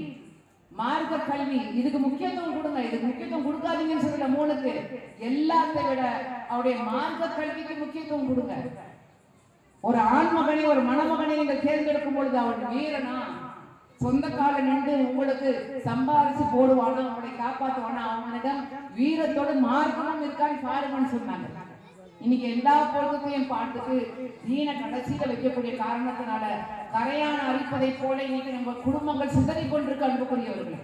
மார்க்க கல்வி, இதுக்கு முக்கியத்துவம் கொடுங்க. இதுக்கு முக்கியத்துவம் கொடுக்காதீங்கன்னு சொல்லல, மூணுக்கு எல்லாத்தை விட அவருடைய மார்க்க கல்விக்கு முக்கியத்துவம் கொடுங்க. ஒரு ஆண்மகனை, ஒரு மணமகனை நீங்கள் தேர்ந்தெடுக்கும் பொழுது அவன் வீரனா, சொந்த கால நின்று உங்களுக்கு சம்பாதிச்சு போடுவானா, அவனை காப்பாற்றுவானா, அவனிடம் வீரத்தோடு மார்க்கமும் இருக்கான்னு பாருங்கன்னு சொன்னாங்க. இன்னைக்கு எல்லா பொருத்தத்தையும் பார்த்துட்டு தீன கடைசியில வைக்கக்கூடிய காரணத்தினால கரையான அரிப்பதை போல இன்னைக்கு நம்ம குடும்பங்கள் சிதறி கொண்டிருக்க அனுப்பக்கூடியவர்கள்.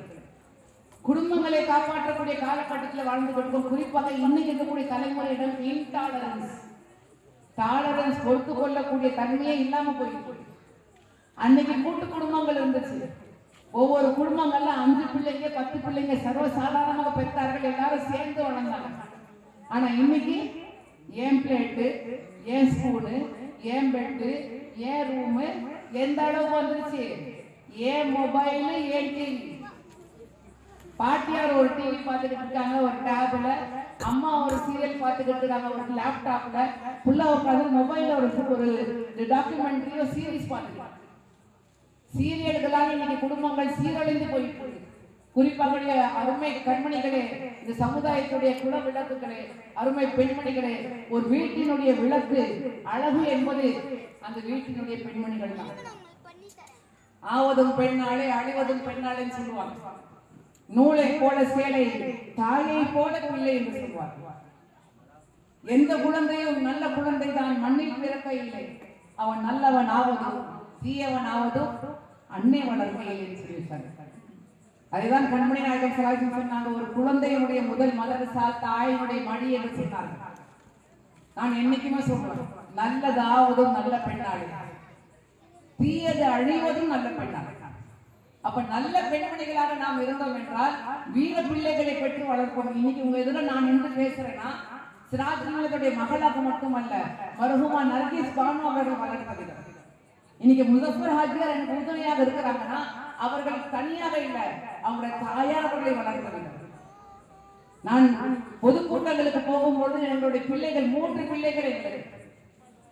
குடும்பங்களை காப்பாற்றக்கூடிய காலகட்டத்தில் வாழ்ந்து கொண்டிருக்கோம். குறிப்பாக இன்னைக்கு இருக்கக்கூடிய தலைமுறையிடம் இன்டாலரன்ஸ், டாலரன்ஸ் பொறுத்து கொள்ளக்கூடிய தன்மையே இல்லாம போயிட்டு. அன்னைக்கு கூட்டு குடும்பங்கள் இருந்துச்சு, ஒவ்வொரு குடும்பங்கள்ல 5 பிள்ளைங்க 10 பிள்ளைங்க சர்வசாதாரணமாக பெற்றார்கள், எல்லாரும் சேர்ந்து வளர்ந்தாங்க. ஆனா இன்னைக்கு ஏன் பிளேட்டு, ஏன் ஸ்பூனு, ஏன் பெட்டு, ஏன் ரூமு, எந்த அளவுக்கு வந்துருச்சு, ஏன் மொபைல், ஏன் டிவி. பாட்டியார் ஒரு டிவி பார்த்துக்கிட்டு இருக்காங்க, ஒரு டேப்ல, அம்மா ஒரு சீரியல் பார்த்துக்கிட்டு இருக்காங்க, ஒரு லேப்டாப்ல, புள்ள உட்காந்து மொபைல்ல ஒரு டாக்குமெண்ட்ரியோ சீரீஸ் பார்த்துக்கலாம். சீரியல்களால் இன்னைக்கு குடும்பங்கள் சீரழிந்து போயிட்டு. குறிப்பாக அருமை கண்மணிகளே, இந்த சமுதாயத்துடைய குல விளக்குகளே, அருமை பெண்மணிகளே, ஒரு வீட்டினுடைய விளக்கு அழகு என்பது அந்த வீட்டினுடைய பெண்மணிகள் தான். ஆவதும் பெண்ணாலே அழிவதும் பெண்ணாலேன்னு சொல்லுவாங்க. நூலை போல சேலை, தாயை போல பிள்ளை என்று சொல்லுவார். எந்த குழந்தையும் நல்ல குழந்தை தான் மண்ணில் பிறக்க இல்லை, அவன் நல்லவன் ஆவதும் தீயவன் ஆவதும் அன்னை வளர்க்கையில் என்று சொல்லியிருக்காங்க. அதுதான் கண்மணி நாயகம் ஸல்லல்லாஹு அலைஹி வஸல்லம் சொன்னாங்க, ஒரு குழந்தையினுடைய முதல் மதரசா தாயினுடைய மடி என்று சொன்னார்கள். நான் என்னைக்குமே சொல்றேன், நல்லதாவதும் நல்ல பெண்ணாலே, தீயது அழிவதும் நல்ல பெண்ணாலே. அப்ப நல்ல பெண்மணிகளாக நாம் இருந்தோம் என்றால் வீர பிள்ளைகளை பெற்று வளர்ப்போம். இன்னைக்கு உங்க எதிர நான் நின்று பேசுறேன்னா சிராஜ்களுடைய மகளாக மட்டுமல்ல, மருகுமா நர்கிஸ் பானு அவர்கள் வளர்க்கிறார்கள். இன்னைக்கு முசஃபர் ஹாஜியார் எனக்கு உறுதுணையாக இருக்கிறாங்கன்னா அவர்கள் தனியாக இல்லை, அவங்களுடைய தாயார் அவர்களை வளர்க்கிறார்கள். நான் பொதுக்கூட்டங்களுக்கு போகும்போது எங்களுடைய பிள்ளைகள் 3 பிள்ளைகள் எங்களுக்கு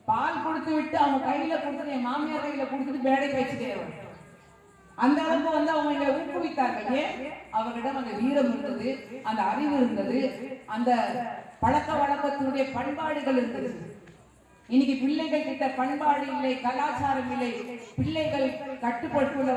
பால் கொடுத்து விட்டு அவங்க கையில கொடுத்து என் மாமியார் கையில கொடுத்துட்டு பேடை பேச்சுட்டே அந்த அளவுக்கு அவங்க எங்களை ஊக்குவித்தார்கள். ஏன்? அவர்களிடம் அந்த வீரம் இருந்தது, அந்த அறிவு இருந்தது, அந்த பழக்க வழக்கத்தினுடைய பண்பாடுகள் இருந்தது. இன்னைக்கு பிள்ளைகள் கிட்ட பண்பாடு இல்லை, கலாச்சாரம் இல்லை, பிள்ளைகள் கட்டுப்பட்டுள்ள